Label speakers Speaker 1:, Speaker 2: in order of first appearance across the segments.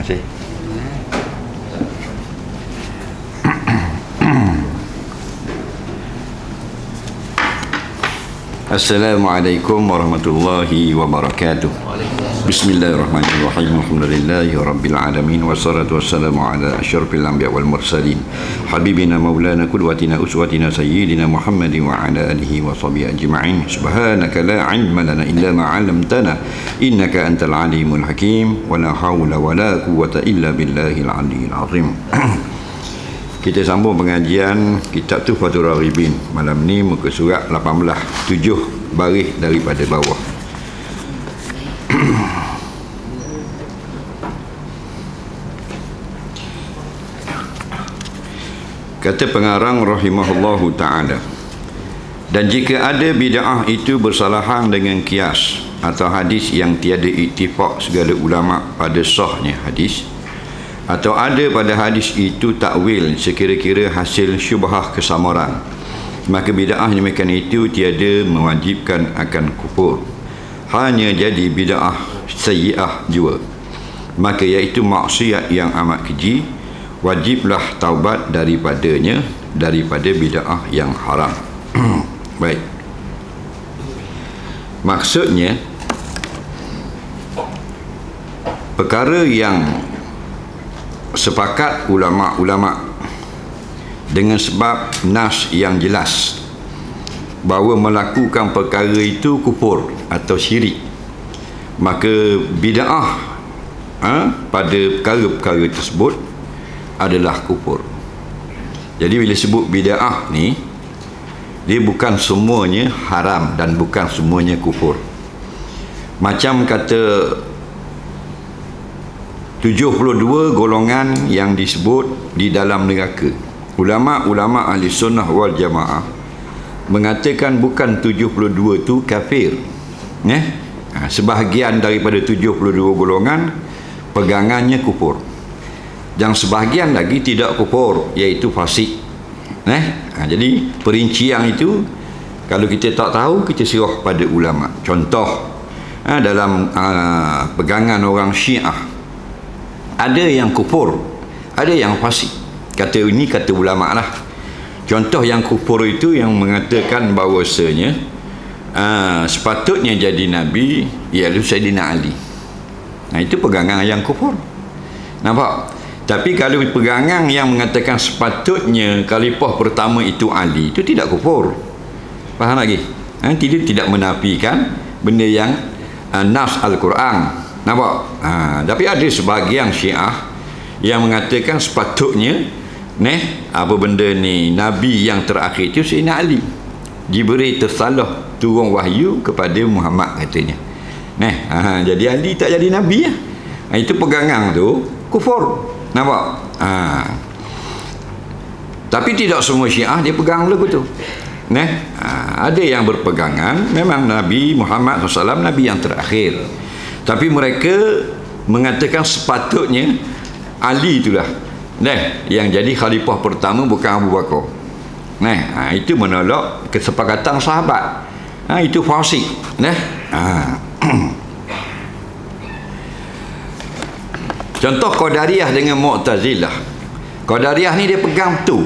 Speaker 1: kasih. Assalamualaikum warahmatullahi wabarakatuh. Bismillahirrahmanirrahim. Alhamdulillahi rabbil alamin wassalatu wassalamu ala asyrafil anbiya wal mursalin habibina maulana qudwatina uswatina sayyidina Muhammadin wa ala alihi wa sahbihi ajma'in. Subhanaka la ilma lana illa ma 'allamtana innaka antal alimul hakim wa la haula wa la quwwata illa billahil aliyyil azim. Kita sambung pengajian kitab Tuhfatul Raghibin. Malam ni muka surat 18, 7 baris daripada bawah. Kata pengarang rahimahullahu ta'ala, dan jika ada bid'ah itu bersalahan dengan kias atau hadis yang tiada ittifaq segala ulama pada sahnya hadis, atau ada pada hadis itu takwil sekira-kira hasil syubhah kesamaran, maka bid'ah demikian itu tiada mewajibkan akan kufur, hanya jadi bid'ah sayyi'ah jua, maka iaitu maksiat yang amat keji, wajiblah taubat daripadanya, daripada bid'ah yang haram. Baik, maksudnya perkara yang sepakat ulama-ulama dengan sebab nas yang jelas bahawa melakukan perkara itu kufur atau syirik, maka bid'ah pada perkara-perkara tersebut adalah kufur. Jadi bila sebut bid'ah ni, dia bukan semuanya haram dan bukan semuanya kufur. Macam kata 72 golongan yang disebut di dalam neraka. Ulama-ulama ahli sunnah wal jamaah mengatakan bukan 72 tu kafir. Sebahagian daripada 72 golongan pegangannya kufur. Dan sebahagian lagi tidak kufur, iaitu fasik. Jadi perincian itu kalau kita tak tahu, kita serah pada ulama. Contoh dalam pegangan orang Syiah, ada yang kufur, ada yang fasik. Kata ini kata ulama lah. Contoh yang kufur itu yang mengatakan bahawasanya sepatutnya jadi Nabi ialah Sayyidina Ali. Itu pegangan yang kufur. Nampak? Tapi kalau pegangan yang mengatakan sepatutnya khalifah pertama itu Ali, itu tidak kufur. Faham lagi? Tidak menafikan benda yang nas Al-Quran. Nampak? Tapi ada sebahagian Syiah yang mengatakan sepatutnya apa benda ni, Nabi yang terakhir itu Sayyidina Ali. Jibril tersalah turun wahyu kepada Muhammad katanya. Jadi Ali tak jadi Nabi ya. Itu pegangan tu kufur. Nampak? Tapi tidak semua Syiah dia pegang lagu tu. Ada yang berpegangan memang Nabi Muhammad SAW Nabi yang terakhir, tapi mereka mengatakan sepatutnya Ali itulah yang jadi khalifah pertama, bukan Abu Bakar. Itu menolak kesepakatan sahabat. Itu fasik. Contoh Qadariyah dengan Mu'tazilah. Qadariyah ni dia pegang tu,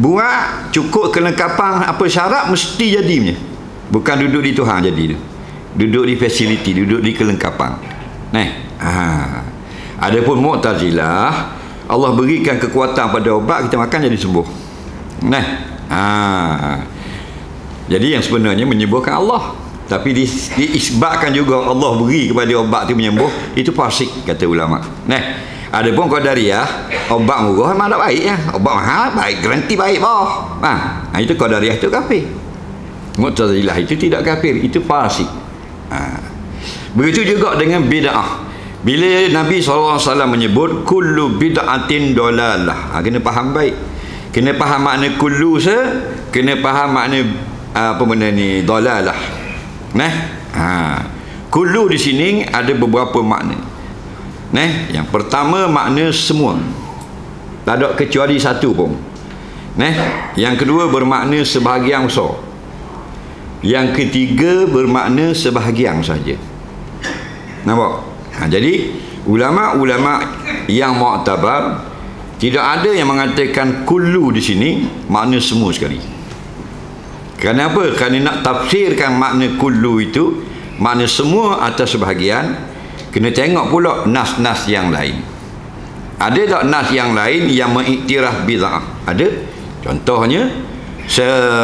Speaker 1: buat cukup kelengkapan apa syarat mesti jadi punya. Bukan duduk di Tuhan jadi tu, duduk di fasiliti, duduk di kelengkapan. Adapun Mu'tazilah, Allah berikan kekuatan pada obat, kita makan jadi sembuh. Jadi yang sebenarnya menyembuhkan Allah, tapi diisbatkan juga Allah beri kepada obat itu menyembuh, itu fasik kata ulama. Adapun Qadariyah, obat murah memang tak baik ya. Obat mahal baik, garanti baik boh. Itu Qadariyah itu kafir. Mu'tazilah itu tidak kafir, itu fasik. Begitu juga dengan bid'ah. Bila Nabi SAW menyebut kullu bid'atin dolalah, kena faham baik. Kena faham makna kullu kena faham makna apa benda ni, dolalah. Kullu di sini ada beberapa makna. Yang pertama makna semua, tak ada kecuali satu pun. Yang kedua bermakna sebahagian besar. Yang ketiga bermakna sebahagian saja. Nampak? Jadi ulama-ulama yang mu'tabar, tidak ada yang mengatakan kullu di sini makna semua sekali. Kenapa? Kerana nak tafsirkan makna kullu itu, makna semua atau sebahagian, kena tengok pula nas-nas yang lain. Ada tak nas yang lain yang mengiktiraf bid'ah? Ada. Contohnya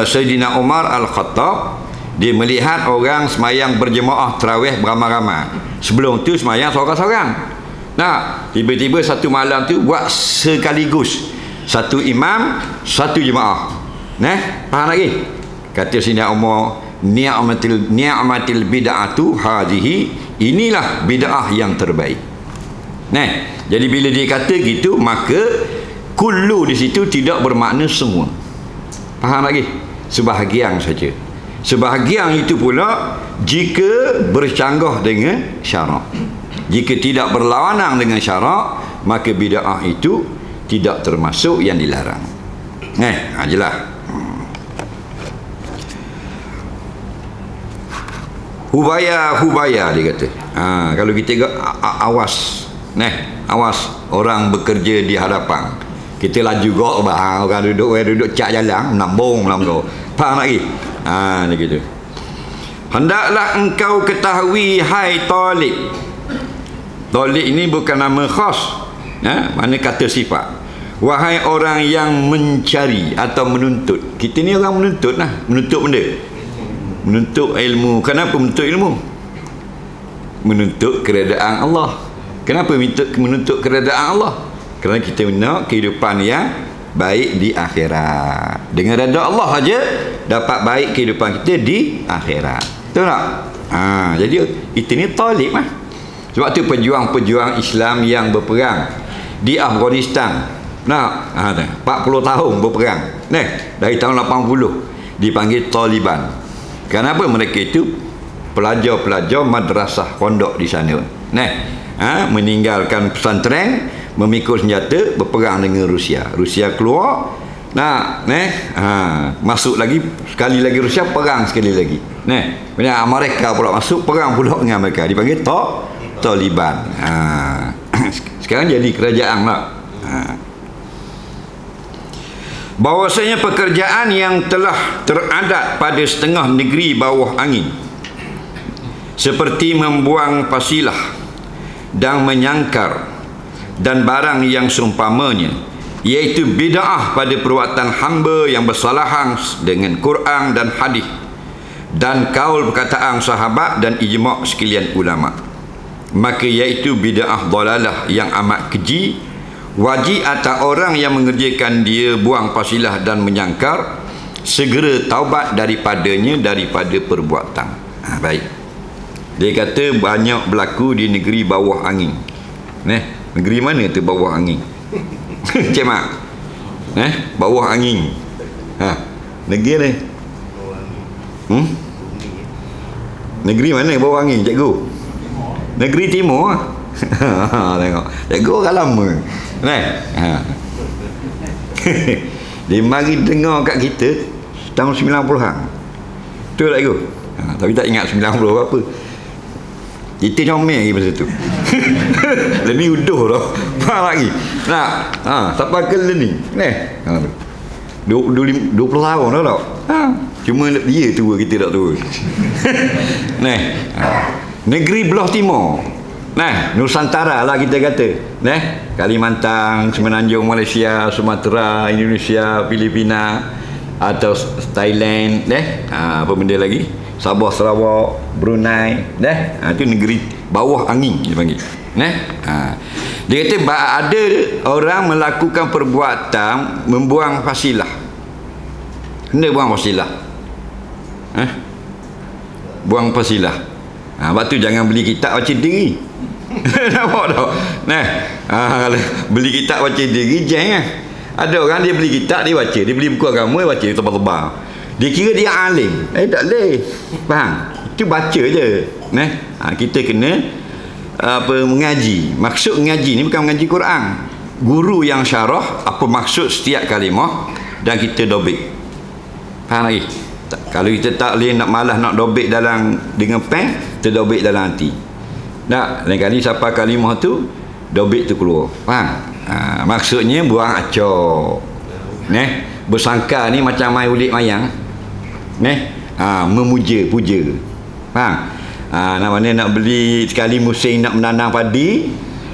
Speaker 1: Sayyidina Umar Al-Khattab, dia melihat orang semayang berjemaah tarawih beramai-ramai. Sebelum tu semayang seorang-seorang. Nah, tiba-tiba satu malam tu buat sekaligus, satu imam, satu jemaah. Faham lagi? Kata Sayyidina Umar, ni'matil bid'atu hadhihi, inilah bid'ah yang terbaik. Jadi bila dia kata gitu, maka kullu di situ tidak bermakna semua. Faham lagi? Sebahagian saja. Sebahagian itu pula jika bercanggah dengan syarak. Jika tidak berlawanan dengan syarak, maka bid'ah itu tidak termasuk yang dilarang. Jelas. Hubaya dia kata. Kalau kita awas, awas orang bekerja di hadapan. Kita laju gok orang duduk cak jalan, nambung malam tu. Faham lagi? Dia gitu. Hendaklah engkau ketahui, hai talib. Talib ini bukan nama khas, mana kata sifat. Wahai orang yang mencari atau menuntut. Kita ni orang menuntut lah, menuntut benda, menuntut ilmu. Kenapa menuntut ilmu? Menuntut keredaan Allah. Kenapa menuntut keredaan Allah? Kerana kita nak kehidupan yang baik di akhirat. Dengan redha Allah saja dapat baik kehidupan kita di akhirat. Betul tak? Jadi itu ni talib lah. Sebab tu pejuang-pejuang Islam yang berperang di Afghanistan, 40 tahun berperang, dari tahun 80, dipanggil Taliban. Kenapa? Mereka itu pelajar-pelajar madrasah pondok di sana, meninggalkan pesantren, memikul senjata, berperang dengan Rusia. Rusia keluar, masuk lagi, sekali lagi Rusia, perang sekali lagi. Kemudian Amerika pula masuk, perang pula dengan Amerika, dipanggil Taliban. Sekarang jadi kerajaan lah. Bahwasanya pekerjaan yang telah teradat pada setengah negeri bawah angin, seperti membuang pasilah dan menyangkar dan barang yang seumpamanya, iaitu bid'ah pada perbuatan hamba yang bersalahan dengan Quran dan hadis dan kaul perkataan sahabat dan ijma' sekalian ulama, maka iaitu bid'ah dalalah yang amat keji. Wajib atas orang yang mengerjakan dia buang pasilah dan menyangkar, segera taubat daripadanya, daripada perbuatan. Baik. Dia kata banyak berlaku di negeri bawah angin. Negeri mana tu bawah angin? Cik Mak? Bawah angin. Negeri ni? Negeri mana bawah angin, cikgu? Negeri Timur. Tengok. Cikgu orang lama. Dia mari dengar kat kita tahun 90-an. Betul tak, cikgu? Tapi tak ingat 90 berapa. Kita comel lagi masa tu. Learning uduh dah. Faham lagi? Siapa ke learning? 20 tahun dah tak? Cuma dia tua, kita tak tua. Negeri belah timur. Nusantara lah kita kata. Kalimantan, Semenanjung Malaysia, Sumatera, Indonesia, Filipina, atau Thailand, apa benda lagi? Sabah, Sarawak, Brunei, itu negeri bawah angin dia panggil. Dia kata ada orang melakukan perbuatan membuang fasilah. Hendak buang fasilah. Buang fasilah. Sebab tu jangan beli kitab baca diri. Nampak tak? Beli kitab baca diri jangan. Ada orang dia beli kitab, dia baca, dia beli buku agama, dia baca, dia tebal-tebal. Dia kira dia alim. Tak boleh. Faham? Itu baca je. Kita kena mengaji. Maksud mengaji ni bukan mengaji Quran. Guru yang syarah apa maksud setiap kalimah dan kita dobik. Faham lagi? Kalau kita tak boleh, nak malas nak dobik dalam dengan pen, kita dobik dalam hati. Lain kali siapa kalimah tu dobit tu keluar. Faham? Maksudnya buang acok. Bersangka ni macam main ulit mayang. Memuja, puja. Faham? Namanya nak beli sekali musim nak menanam padi,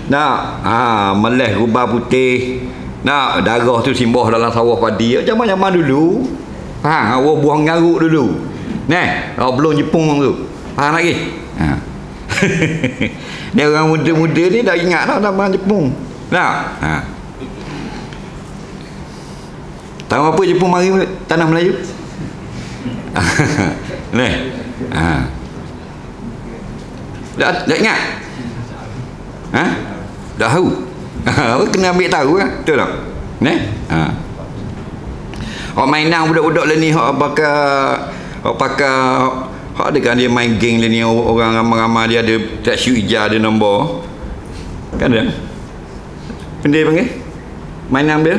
Speaker 1: nak meleh rubah putih, nak darah tu simbah dalam sawah padi. Zaman-zaman dulu. Faham? Awak buang garuk dulu. Awak belum Jepun tu. Faham lagi? Dia orang muda-muda ni dah ingat dah nama Jepun. Tahu apa Jepun mari tanah Melayu? Dah ingat? Dah tahu? Kena ambil tahu lah. Betul tak? Orang mainan budak-budak lah ni, orang pakai hak ada kan dia main geng lah ni, orang ramai-ramai dia ada taksyu hijau, ada nombor. Kan ada? Benda panggil? Mainan dia?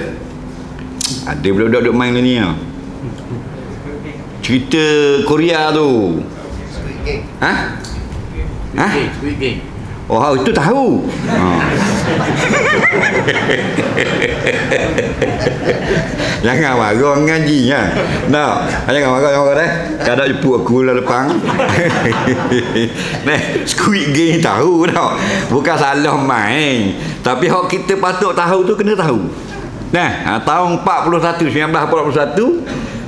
Speaker 1: Ada budak-budak duk main lah ni. Cerita Korea tu.
Speaker 2: Squid Game.
Speaker 1: Oh, itu tahu. Jangan marah orang ngaji ya. Jangan marah dah. Kadang jepuk aku lah depan. Squid Game tahu dah. Bukan salah main. Tapi hak kita patut tahu tu kena tahu. Tahun 1941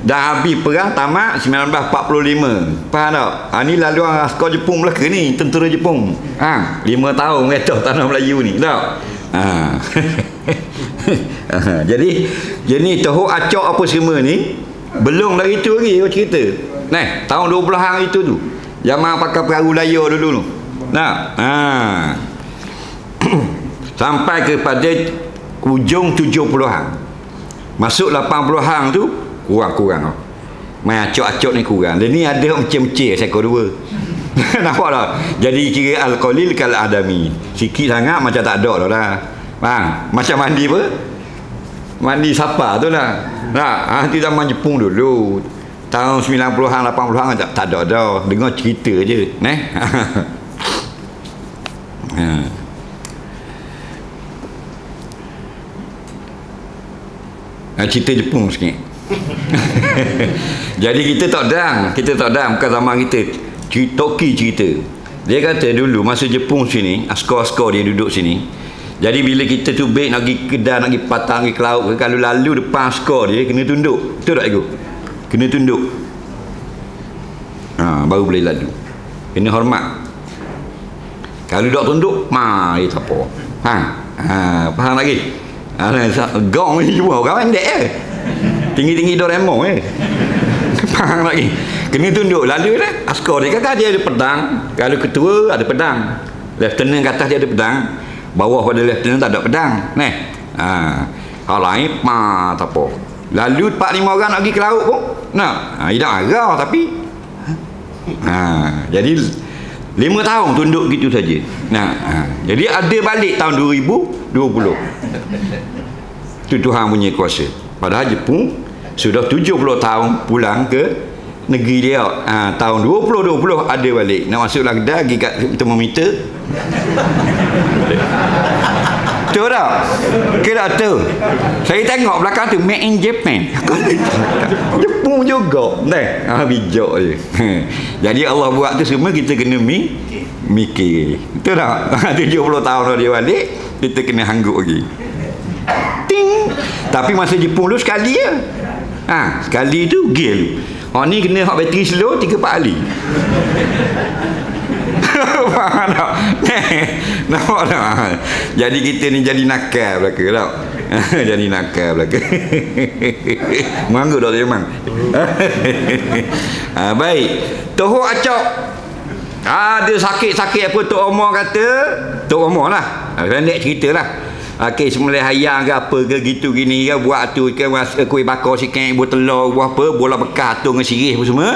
Speaker 1: dah habis perang tamat 1945. Faham tak? Ni lalu askar Jepun Melaka ni, tentera Jepun. 5 tahun kata tanah Melayu ni, tak? Jadi tahu acok apa semua ni belum lagi tu lagi aku cerita. Tahun 12-an itu tu. Zaman pakai perahu layar dulu tu. Sampai kepada ujung 70-an. Masuk 80-an tu kurang. Main acok-acok ni kurang. Dan ni ada macam-macam sekor dua. Nampak tak? Jadi kira al-qalil kal-adami. Sikit sangat macam tak ada dah. Faham? Macam mandi apa? Mandi sapa tu lah. Itu zaman Jepun dulu. Tahun 90-an, 80-an tak ada dah. Dengar cerita je. Cerita Jepun sikit. Jadi kita tak dang bukan zaman kita. Toki cerita. Dia kata dulu masa Jepun sini, askar-askar dia duduk sini. Jadi bila kita tu baik nak pergi kedai, nak pergi patang, pergi ke laut, kalau lalu depan askar dia kena tunduk. Betul tak aku? Kena tunduk. Baru boleh lalu. Kena hormat. Kalau tak tunduk, dia tak apa. Faham lagi? Gong ni cuma orang pendek tinggi-tinggi Doraemon Faham lagi? Kena tunduk lalu dah. Askar dia kakak dia ada pedang. Kalau ketua ada pedang, lieutenant kat atas dia ada pedang, bawah pada lieutenant tak ada pedang. Hal lain tak apa. Lalu 4-5 orang nak pergi ke laut pun tidak arah tapi jadi 5 tahun tunduk gitu saja. Jadi ada balik tahun 2020. Itu Tuhan punya kuasa. Padahal Jepun sudah 70 tahun pulang ke negeri dia. Tahun 2020 ada balik. Nak masuk lah kedai pergi kat termometer. Betul tak? Ke tak tu? Saya tengok belakang tu made in Japan. Jepun juga. Bijak je. Jadi Allah buat tu semua kita kena mikir. Betul tak? 70 tahun dia balik, kita kena hanggut lagi. Ting. Tapi masa Jepun tu sekali je. Sekali tu gil. Ni kena hak bateri slow 3-4 kali. Faham tak? Nampak tak? Jadi kita ni jadi nakal belaka tak? Jadi nakal belaka. Manggut tak memang. Baik. Tohok acok. Ada sakit-sakit apa Tok Omar kata? Tok Omar lah. Pendek cerita lah. Sembelih ayam ke apa ke gitu gini ke, buat tu ke kuih bakar sikit, buat telur, buat apa, bola bekas tu dengan sirih apa semua.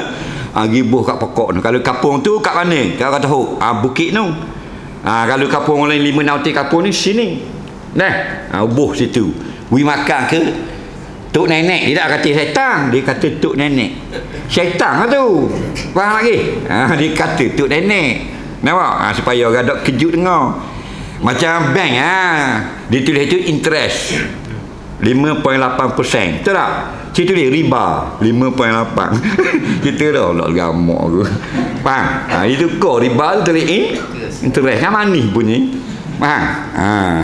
Speaker 1: Gibuh kat pokok tu. Kalau kapung tu kat mana? Kalau kata bukit tu. Kalau kapung lain 5 nautik kapung ni sini. Buh situ. Wi makan ke tok nenek, dia tak kata syaitan, dia kata tok nenek. Syaitan lah tu. Faham lagi? Dia kata tok nenek. Nampak? Supaya orang tak kejut dengar. Macam bank ditulis itu interest 5.8%. Betul tak? Saya tulis riba 5.8. Kita dah nak gamak tu. Faham? Itu kau riba tu tulis interest kan manis punya. Faham?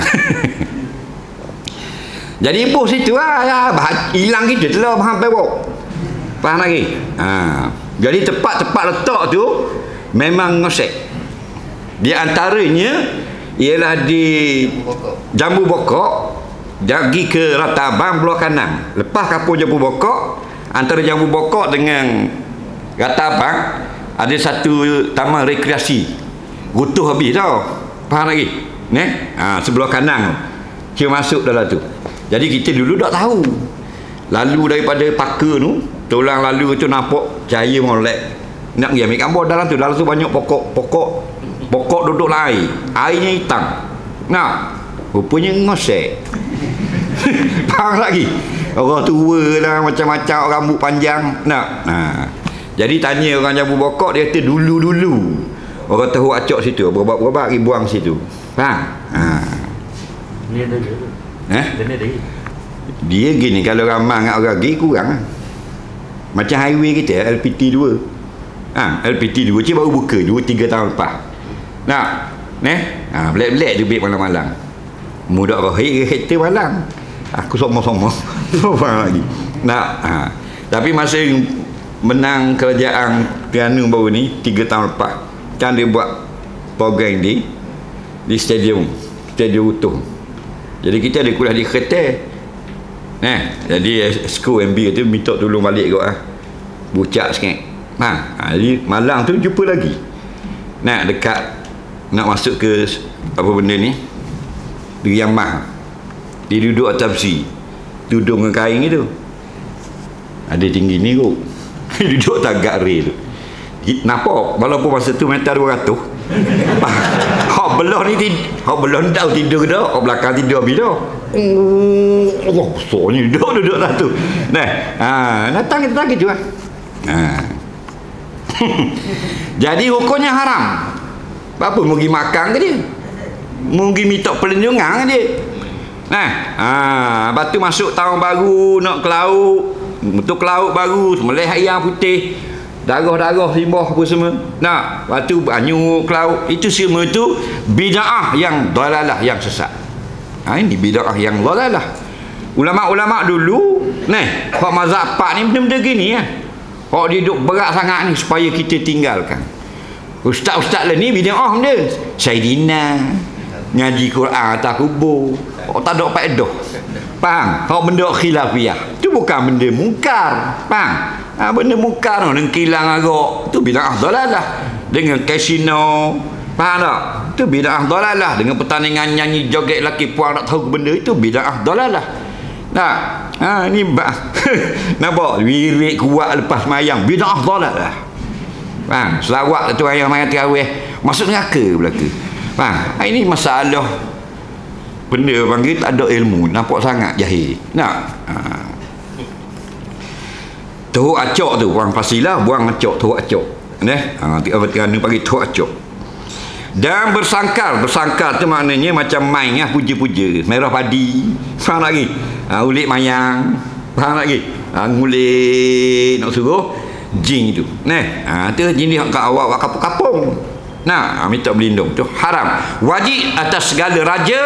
Speaker 1: Jadi bos itu hilang kita tu lah faham pebok. Faham lagi? Jadi tempat-tempat letak tu memang ngosek. Di antaranya ialah di Jambu Bokok, pergi ke Rata Abang Blok Kanan. Lepas kapur Jambu Bokok, antara Jambu Bokok dengan Rata Abang ada satu taman rekreasi. Rutuh habis tau. Faham lagi? Sebelah kanan kita masuk dalam tu. Jadi kita dulu tak tahu. Lalu daripada Paka tu, tolong lalu tu nampak cahaya molek. Nak pergi ambil gambar dalam tu banyak pokok duduk air. Airnya hitam. Nah, rupanya ngosek. Faham lagi? Orang tua lah, macam-macam, orang rambut panjang. Jadi tanya orang Jambu Bokok, dia kata dulu-dulu orang tahu acok situ, berobat-berobat pergi buang situ. Faham?
Speaker 2: Dia ada dia.
Speaker 1: Dia gini, kalau ramai dengan orang pergi kurang lah. Macam highway kita LPT 2. LPT 2 je baru buka 2-3 tahun lepas. Belak-belak je beg malam-malam. Mudak rohik kereta malam. Aku somong-somong. Faham lagi. Tapi masa menang kerajaan Terengganu baru ni 3 tahun lepas, kan dia buat program di stadium utuh. Jadi kita ada kuliah di kereta. Jadi school MB tu minta tolong balik kot bucak sikit. Jadi malam tu jumpa lagi. Dekat nak masuk ke apa benda ni, Durian Mah. Dia duduk atas besi, tudung dengan kain itu. Ada tinggi ni kot. Duduk tagak rail. Nampak walaupun masa tu meter 200. Hak belah ni tahu tidur dah, hak belakang tidur habis dah. Allah besarnya duduk lah tu. Datang kita lagi tu Jadi hukumnya haram. Apa mau pergi makan ke dia? Mau pergi minta perlindungan ke dia? Lepas tu masuk tahun baru, nak ke laut. Untuk ke laut baru, sembelih ayam putih, darah-darah limbah apa semua. Lepas tu banyu ke laut. Itu semua tu bid'ah yang dalalah, yang sesat. Ini bid'ah yang dalalah. Ulama-ulama dulu hak mazhab 4 ni benda-benda gini hak dia duk berat sangat ni supaya kita tinggalkan. Ustaz-ustaz lah ni bid'ah benda. Sayyidina ngaji Quran atas kubur. Tak ada faedah. Faham? Hak benda khilafiyah. Tu bukan benda mungkar. Faham? Benda mungkar dengan kilang agak. Tu bid'ah dalalah. Dengan kasino. Faham tak? Tu bid'ah dalalah. Dengan pertandingan nyanyi joget laki puang tak tahu benda itu bid'ah dalalah. Ni nampak wirid kuat lepas mayang bid'ah dalalah. Faham? Selawat tu ayam mayang terawih masuk neraka belaka. Faham? Ini masalah benda panggil tak ada ilmu, nampak sangat jahil. Teruk acok tu buang pasilah, buang acok, teruk acok. Terengganu panggil teruk acok. Dan bersangkar tu maknanya macam main puja-puja, merah padi. Faham lagi? Ulik mayang. Faham lagi? Ngulik nak suruh jin tu. Tu jin dia kat awak kapung-kapung. Minta berlindung. Tu haram. Wajib atas segala raja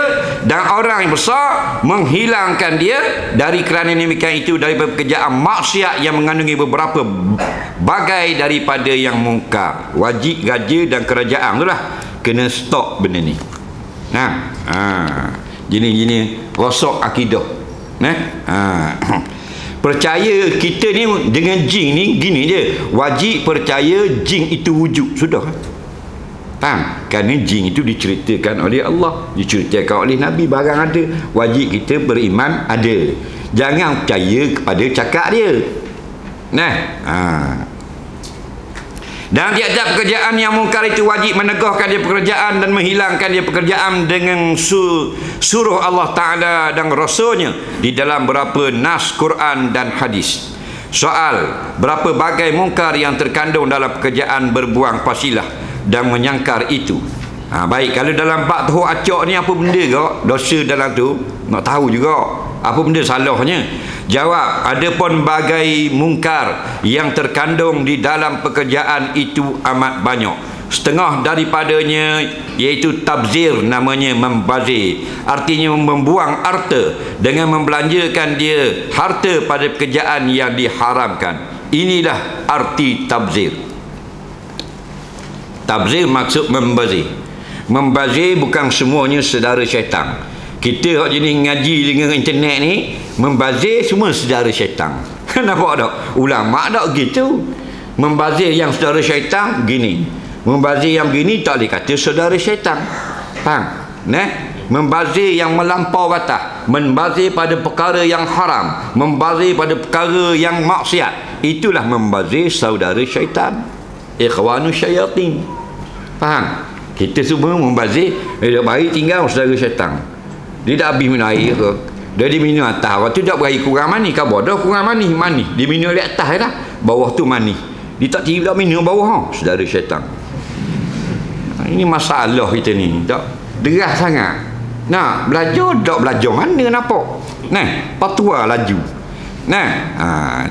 Speaker 1: dan orang yang besar menghilangkan dia dari kerana demikian itu dari pekerjaan maksiat yang mengandungi beberapa bagai daripada yang mungkar. Wajib raja dan kerajaan tu lah kena stop benda ni. Gini rosak akidah. Percaya kita ni dengan jin ni gini je. Wajib percaya jin itu wujud. Sudah. Faham? Kerana jin itu diceritakan oleh Allah, diceritakan oleh Nabi, barang ada. Wajib kita beriman ada. Jangan percaya kepada cakap dia. Dan tiap-tiap pekerjaan yang mungkar itu wajib menegahkan dia pekerjaan dan menghilangkan dia pekerjaan dengan suruh Allah Ta'ala dan Rasulnya di dalam berapa nas Quran dan hadis. Soal berapa bagai mungkar yang terkandung dalam pekerjaan berbuang fasilah dan menyangkar itu. Baik, kalau dalam bab tahu acak ni apa benda ke dosa dalam tu? Nak tahu juga apa benda salahnya. Jawab, ada pun bagai mungkar yang terkandung di dalam pekerjaan itu amat banyak. Setengah daripadanya iaitu tabzir, namanya membazir, artinya membuang harta dengan membelanjakan dia harta pada pekerjaan yang diharamkan. Inilah arti tabzir. Tabzir maksud membazir. Membazir bukan semuanya saudara syaitan. Kita hak jenis ngaji dengan internet ni, membazir semua saudara syaitan. Nampak tak? Ulama tak gitu. Membazir yang saudara syaitan gini. Membazir yang begini tak boleh kata saudara syaitan. Faham? Membazir yang melampau batas, membazir pada perkara yang haram, membazir pada perkara yang maksiat, itulah membazir saudara syaitan, ikhwanu syayatin. Faham? Kita semua membazir, baik tinggal saudara syaitan. Dia dah habis minum air ke, dia minum atas, waktu tak berair kurang mani, khabar dah kurang mani, dia minum di atas dah, bawah tu mani, dia tak tiba minum bawah, saudara syaitan. Ini masalah kita ni, tak derah sangat. Nak belajar, tak belajar mana nampak. Patwa laju.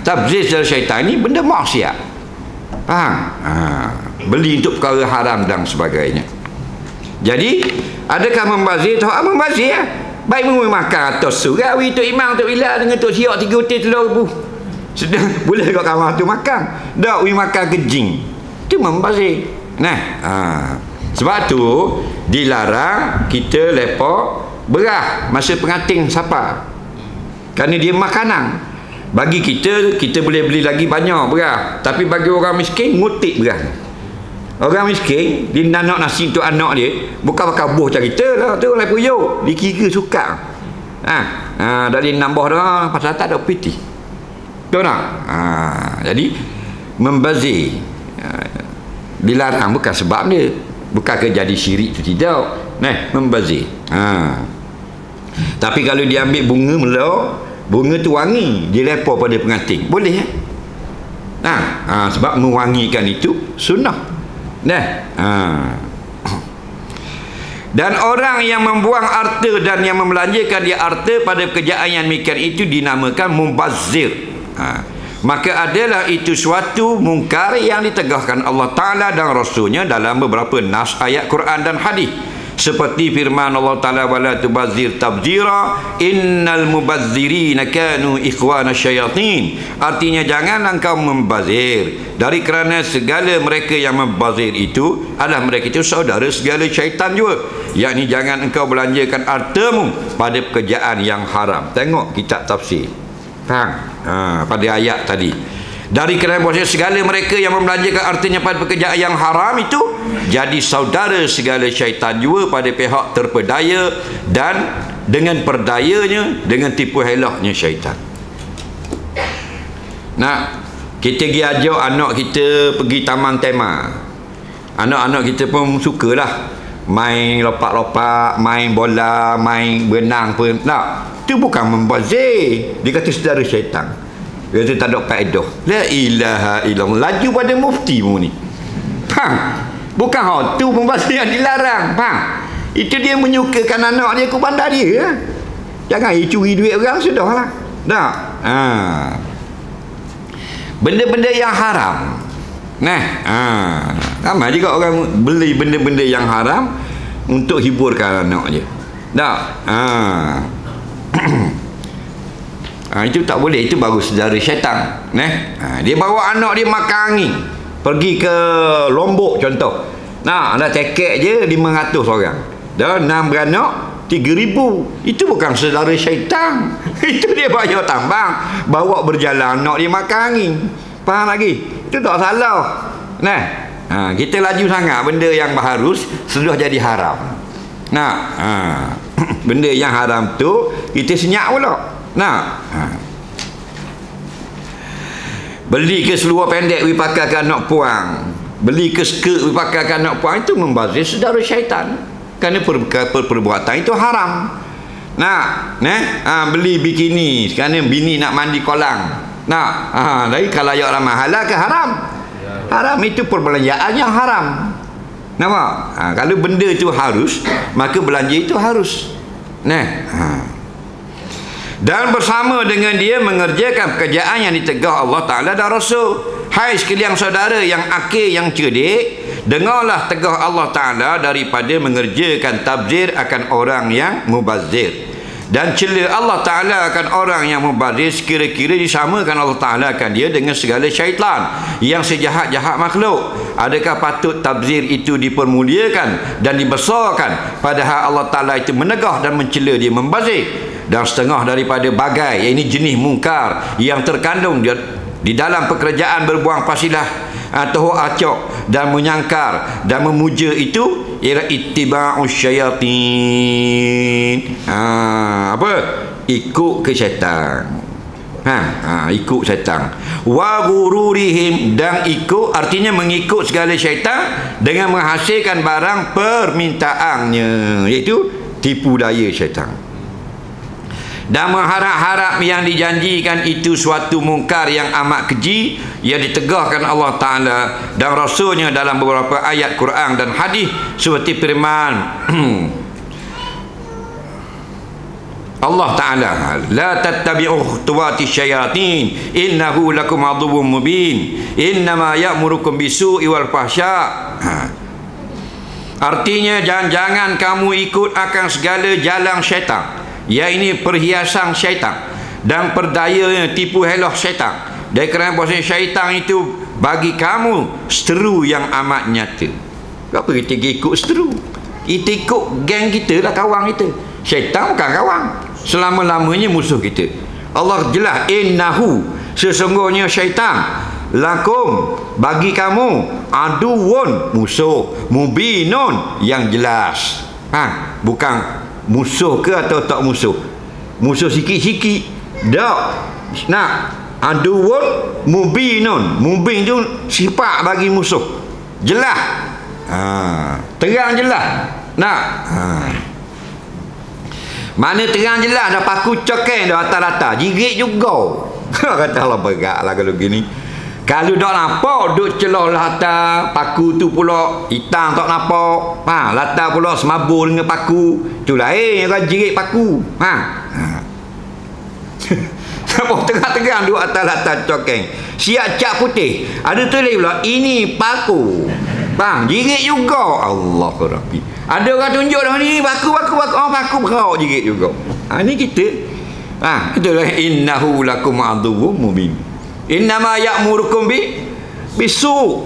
Speaker 1: Tabzir saudara syaitan ni benda maksiat. Faham? Beli untuk perkara haram dan sebagainya. Jadi, adakah membazir? Tak membazir. Baik makan atas surawi Tok Imam, Tok Bilal dengan Tok Siok 3 hotel telur ribu. Sedang boleh kat kamar tu makan. Tak makan kejing. Itu membazir. Sebab tu dilarang kita lepak beras masa pengantin siapa. Kerana dia makanan. Bagi kita boleh beli lagi banyak beras. Tapi bagi orang miskin, ngutik beras. Orang miskin, dia nak nasi untuk anak dia, bukan pakai buah macam kita lah. Tu lah puyuk. Dia kira suka. Dah dia nambah dah, pasal tak ada piti. Tahu tak? Jadi, membazir. Dilarang bukan sebab dia. Bukan ke jadi syirik tu tidak. Membazir. Tapi kalau dia ambil bunga melok, bunga tu wangi, dia lepas pada pengantin, boleh sebab mewangikan itu sunnah. Dan orang yang membuang harta dan yang membelanjakan dia harta pada pekerjaan yang demikian itu dinamakan mubazzir. Maka adalah itu suatu mungkar yang ditegahkan Allah Ta'ala dan Rasulnya dalam beberapa nas ayat Quran dan hadis. Seperti firman Allah Ta'ala, wala tubazzir tabzira innal mubazzirina kanu ikhwana syayatin. Artinya janganlah engkau membazir, dari kerana segala mereka yang membazir itu adalah mereka itu saudara segala syaitan juga. Yakni jangan engkau belanjakan hartamu pada pekerjaan yang haram. Tengok kitab tafsir. Pada ayat tadi, dari kerana bahasa segala mereka yang membelanjakan hartanya pada pekerjaan yang haram itu jadi saudara segala syaitan juga pada pihak terpedaya dan dengan perdayanya, dengan tipu helahnya syaitan. Kita pergi ajak anak kita pergi taman tema. Anak-anak kita pun sukalah main lopak-lopak, main bola, main berenang pun. Itu bukan membazir. Dia kata saudara syaitan. Dia kata tak ada faedah. La ilaha illallah. Laju pada mufti mu ni. Bukan tu membazir yang dilarang. Itu dia menyukakan anak dia ke bandar dia. Jangan curi duit orang, sudahlah. Benda-benda yang haram. Ramai juga orang beli benda-benda yang haram untuk hiburkan anak dia. Itu tak boleh. Itu baru saudara syaitan. Dia bawa anak dia makan angin, pergi ke Lombok contoh. Ada tiket je 500 orang. Dah 6 beranak 3,000. Itu bukan saudara syaitan. Itu dia bayar tambang, bawa berjalan anak dia makan angin. Faham lagi? Itu tak salah. Kita laju sangat benda yang harus sudah jadi haram. Benda yang haram tu kita senyap pula. Beli ke seluar pendek we pakai ke anak puang, beli ke skirt we pakai ke anak puang, itu membazir saudara syaitan. Kerana perbuatan itu haram. Beli bikini kerana bini nak mandi kolam. Dari kalau ayat ramah halal ke haram? Haram itu perbelanjaan yang haram. Nampak? Kalau benda itu harus, maka belanja itu harus. Dan bersama dengan dia mengerjakan pekerjaan yang ditegah Allah Ta'ala dan Rasul. Hai sekalian saudara yang akil, yang cerdik, dengarlah tegah Allah Ta'ala daripada mengerjakan tabzir akan orang yang mubazir. Dan cela Allah Ta'ala akan orang yang mubazir sekira-kira disamakan Allah Ta'ala akan dia dengan segala syaitan yang sejahat-jahat makhluk. Adakah patut tabzir itu dipermuliakan dan dibesarkan, padahal Allah Ta'ala itu menegah dan mencela dia membazir? Dan setengah daripada bagai, ini jenis mungkar yang terkandung di dalam pekerjaan berbuang fasilah atau acok dan menyangkar dan memuja itu ialah ittiba'us syayatin. Apa? Ikut ke syaitan. Ikut syaitan. Wa ghururihim, dan ikut artinya mengikut segala syaitan dengan menghasilkan barang permintaannya, iaitu tipu daya syaitan. Dan mengharap-harap yang dijanjikan itu suatu mungkar yang amat keji yang ditegahkan Allah Ta'ala dan Rasulnya dalam beberapa ayat Quran dan hadis, seperti firman Allah Ta'ala, la tattabi'u khutuwati syayatin innahu lakum aduwwum mubin innama ya'murukum bisu'i wal fahsya. Artinya, jangan kamu ikut akan segala jalan syaitan, iaitu perhiasan syaitan dan perdayanya tipu helah syaitan. Dan kerana bahasa syaitan itu bagi kamu seteru yang amat nyata. Kenapa kita ikut seteru? Kita ikut geng kita lah, kawan kita. Syaitan bukan kawan, selama-lamanya musuh kita. Allah jelas, innahu, sesungguhnya syaitan, lakum, bagi kamu, aduun, musuh, mubinun, yang jelas. Bukan musuh ke atau tak musuh, musuh sikit-sikit tak. Aduun mubinun, mubin tu sifat bagi musuh, jelas, terang jelas. Mana terang jelas dah, paku cokeng dah rata-rata, jirit juga. Kata Allah, berat lah kalau gini. Kalau tak nampak, duk celah latar paku tu pula hitam tak nampak. Latar pula semabur dengan paku. Tu lain yang jirit paku. Nampak tengah-tengah duk atas latar cokeng. Siap cap putih. Ada tulis pula, ini paku. Jirit juga. Allah Rabbi. Ada orang tunjuk dah ni, paku. Paku berau jirit juga. Ini kita. Itulah innahu lakum aduwwum mubin. Innama ya'murukum bisu.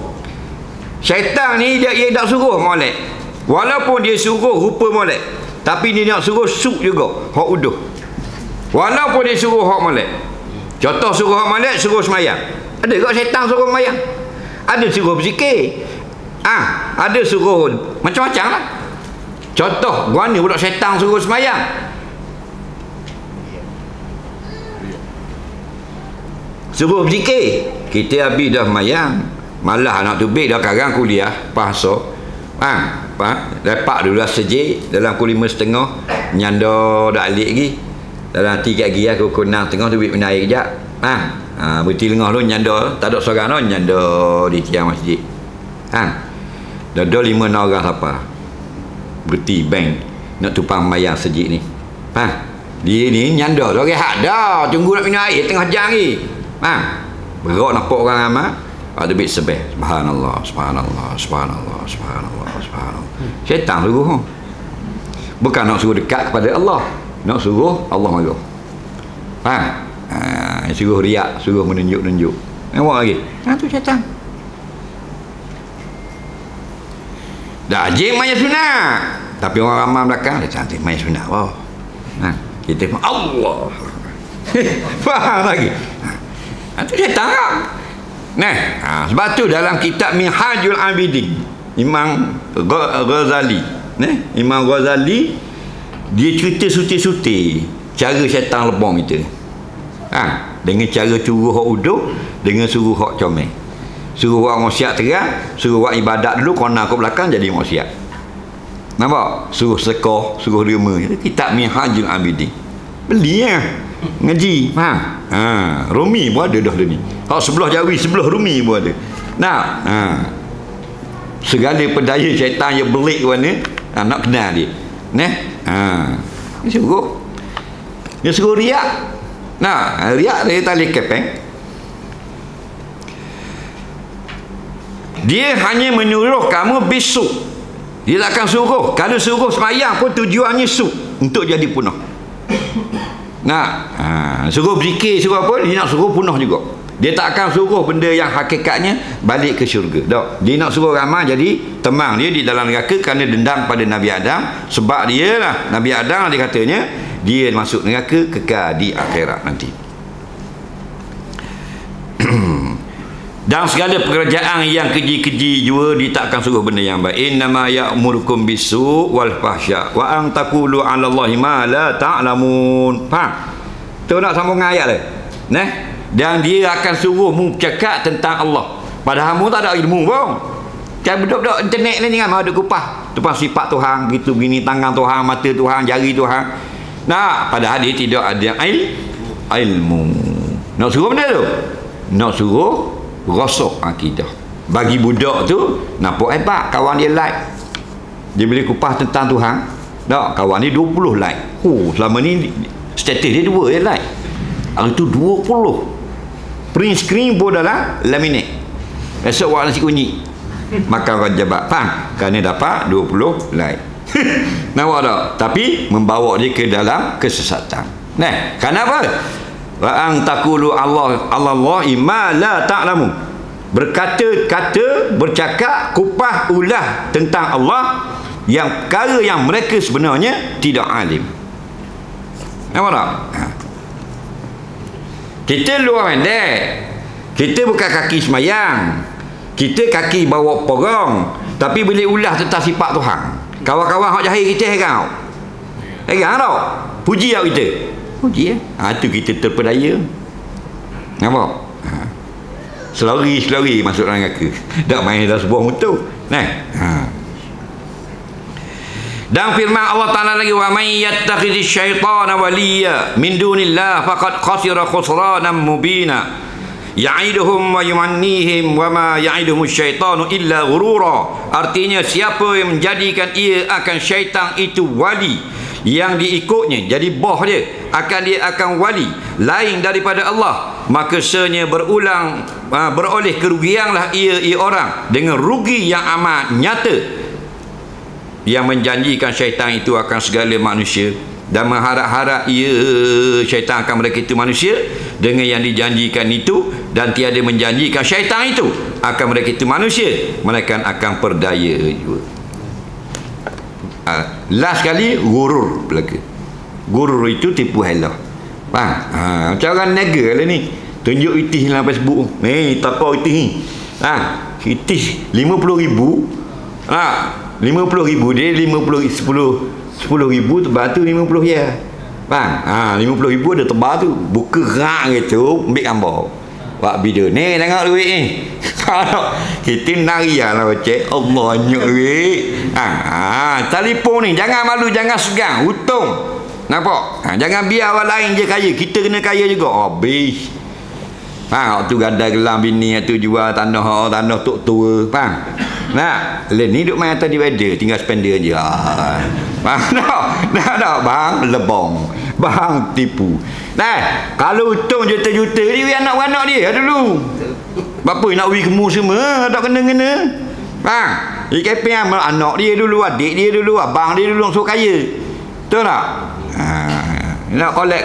Speaker 1: Syaitan ni dia tak suruh molek. Walaupun dia suruh rupa molek, tapi dia nak suruh suk juga, hak uduh. Walaupun dia suruh hak molek. Contoh suruh hak molek, suruh semayang. Ada tak syaitan suruh semayang? Ada suruh berzikir. Ada suruh macam-macam lah. Contoh, mana pula syaitan suruh semayang? Suruh berzikir. Kita habis dah mayang, malah anak tu dah karang kuliah bahasa. Lepak dulu lah sejik dalam pukul 5.30 nyanda dak alik lagi. Dalam 3 lagi aku pukul 6.30 tu naik kejap. Berhenti lengah tu nyanda, tak ada seorang tu nyanda di tiang masjid. Dah 5-6 orang siapa berhenti bank nak tumpang mayang sejik ni. Dia ni nyanda tu rehat dah, tunggu nak minum air tengah jam ni. Berat nampak orang ramai. Ada bit sebeh. Subhanallah, subhanallah, subhanallah, subhanallah, subhanallah. Syaitan suruh. Bukan nak suruh dekat kepada Allah, nak suruh Allah marah. Suruh riak, suruh menunjuk-nunjuk. Nampak lagi? Tu syaitan. Dah ajib main sunat, tapi orang ramai belakang dia cantik main sunat. Kita pun Allah. Faham lagi? Itu syaitan tak? Sebab tu dalam kitab Minhajul Abidin, Imam Ghazali, Imam Ghazali dia cerita suti-suti cara syaitan lebong kita. Dengan cara suruh hak uduk, dengan suruh hak comel. Suruh orang maksiat terang, suruh buat ibadat dulu, kona ke belakang jadi maksiat. Nampak? Suruh sekoh, suruh derma. Kitab Minhajul Abidin. Beli ngaji. Rumi pun ada dah ni. Hak sebelah Jawi, sebelah Rumi pun ada. segala pedaya syaitan yang belik mana, nak kenal dia. Dia suruh riak. Riak dia tali kepeng. Dia hanya menyuruh kamu besok. Dia takkan suruh. Kalau suruh semayang pun tujuannya untuk jadi punah. Suruh berzikir, suruh apa, dia nak suruh punah juga. Dia tak akan suruh benda yang hakikatnya balik ke syurga. Dia nak suruh ramai jadi temang dia di dalam neraka kerana dendam pada Nabi Adam. Sebab dia lah, Nabi Adam dia katanya, dia masuk neraka kekal di akhirat nanti. Dan segala pekerjaan yang keji-keji juga dia tak akan suruh benda yang baik. Innama ya'murukum bisu' wal fahsya wa an taqulu 'ala Allahi ma la ta'lamun. Faham? Tu nak sambung ayat dia. Dan dia akan suruh mu cakap tentang Allah. Padahal mu tak ada ilmu pun. Kan duduk-duduk internet ni kan ada kupah. Tentang sifat Tuhan, gitu begini, tangan Tuhan, mata Tuhan, jari Tuhan. Padahal dia tidak ada ilmu. Nak suruh benda tu? Nak suruh rosok akidah. Bagi budak tu nampak hebat, kawan dia like. Dia boleh kupas tentang Tuhan. Kawan dia 20 like. Selama ni status dia 2 je like. Itu 20. Print screen pun dalam laminate. Esok buat nasi kunyit, makan orang jabat. Faham? Kerana dapat 20 like. Nampak tak? Tapi membawa dia ke dalam kesesatan. Kenapa? Wa an taqulu Allah ma la ta'lamu. Berkata-kata, bercakap, kupah ulah tentang Allah yang perkara yang mereka sebenarnya tidak alim. Nampak tak? Kita luar pendek. Kita bukan kaki semayang. Kita kaki bawa porong. Tapi boleh ulah tentang sifat Tuhan. Kawan-kawan hak jahil kita heran. Heran tak? Puji tak kita? Puji itu kita terpedaya. Nampak? Selari masuk dalam neraka. Tak main dalam sebuah motor. Dan firman Allah Ta'ala lagi, wa may yattakhidhish syaitana waliya min dunillah faqad khasira khusranan mubina ya'iduhum wa yumannihim wa ma ya'iduhumus syaitanu illa ghurura. Artinya siapa yang menjadikan ia akan syaitan itu wali yang diikutnya, jadi boh dia akan wali lain daripada Allah, maka senya beroleh kerugianlah ia orang dengan rugi yang amat nyata, yang menjanjikan syaitan itu akan segala manusia dan mengharap-harap syaitan akan mereketi manusia dengan yang dijanjikan itu, dan tiada menjanjikan syaitan itu akan mereketi manusia mereka akan perdaya juga. Last kali gurur belaka. Gurur itu tipu hela. Faham? Macam orang nega lah ni, tunjuk itis dalam Facebook ni, tak apa itis ni. Itis 50,000. 50,000 dia 10,000 tebal tu 50 ya. Faham? 50,000 ada tebal tu. Buka rak gitu, ambil gambar. Buat video. Ni tengok duit ni. Kita nari lah cek. Allah nyuk duit. Telefon ni jangan malu, jangan segan, untung. Nampak? Jangan biar orang lain je kaya, kita kena kaya juga. Habis. Tu gadai gelam bini tu jual tanah tok tua. Faham? Ni duk main atas divider, tinggal spender je. Faham tak? Bang lebong, bang tipu. Kalau untung juta-juta dia anak-anak dia dulu. Bapa nak pergi kemu semua, tak kena-kena. Faham? IKP anak dia dulu, adik dia dulu, abang dia dulu langsung kaya. Betul tak? Nak kolek.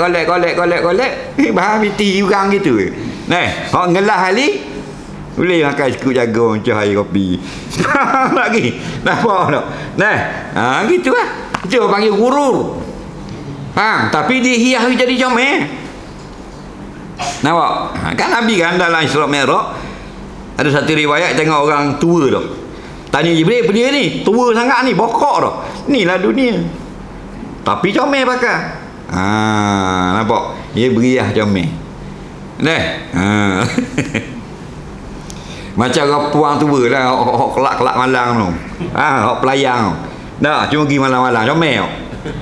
Speaker 1: Bahan biti orang gitu. Hak ngelah hari boleh makan sekut jagung, cahaya kopi. Lagi. Nampak tak? Gitu lah. Itu orang panggil gurur. Tapi dia hias jadi comel. Nampak? Kan Nabi kan dalam Isra Mi'raj ada satu riwayat tengok orang tua tu. Tanya Jibril, apa dia ni? Tua sangat ni, bokok tu. Inilah dunia. Tapi comel pakai. Nampak? Dia beriah comel. Macam orang puang tua lah, kelak-kelak malang tu. Pelayang tu. Cuma pergi malam-malam, comel.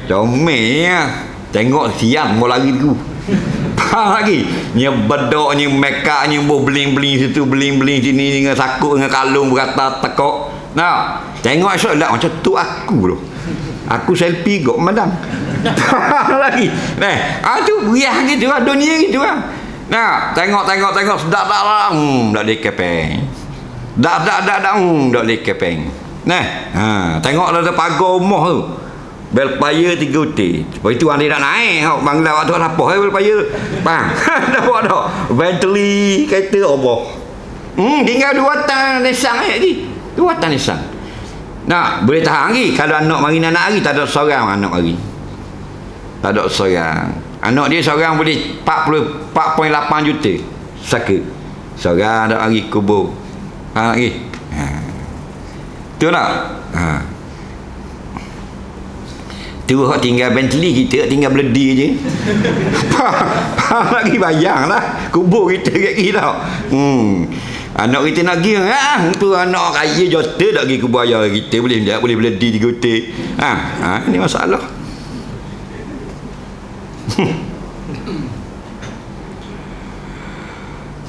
Speaker 1: Comel. Tengok siang mau lari tu. Faham lagi? Ni bedok, ni make up, ni beling-beling situ, beling-beling sini dengan sakut dengan kalung berkata tekok. Nah, tengok esok lah macam tu aku tu. Aku selfie kok madam. Lagi. Nah, tu riah gitu lah, dunia gitu lah. Nah, tengok sedap dah. Dak lek kepeng. Dak dak lek kepeng. Nah, tengok ada pagar rumah tu. Bel paya 3 hotel. Sebab itu anda nak naik bangla waktu apa bel paya. Bang. Dapat dak. Bentley kereta apa. Tinggal 2 tan Nissan ni. 2 tan Nissan. Nah, boleh tahan lagi. Kalau anak mari anak lagi tak ada seorang anak mari. Tak ada seorang. Anak dia seorang boleh 4.8 juta. Saka. Seorang ada lagi kubur. Lagi. Tu tak? Tu hak tinggal Bentley, kita tinggal Beledi je. Lagi bayang lah kubur kita kat kita. Anak kita nak pergi tu anak kaya jota tak pergi kubur ayah kita, boleh Beledi 3 hotel. Ini masalah.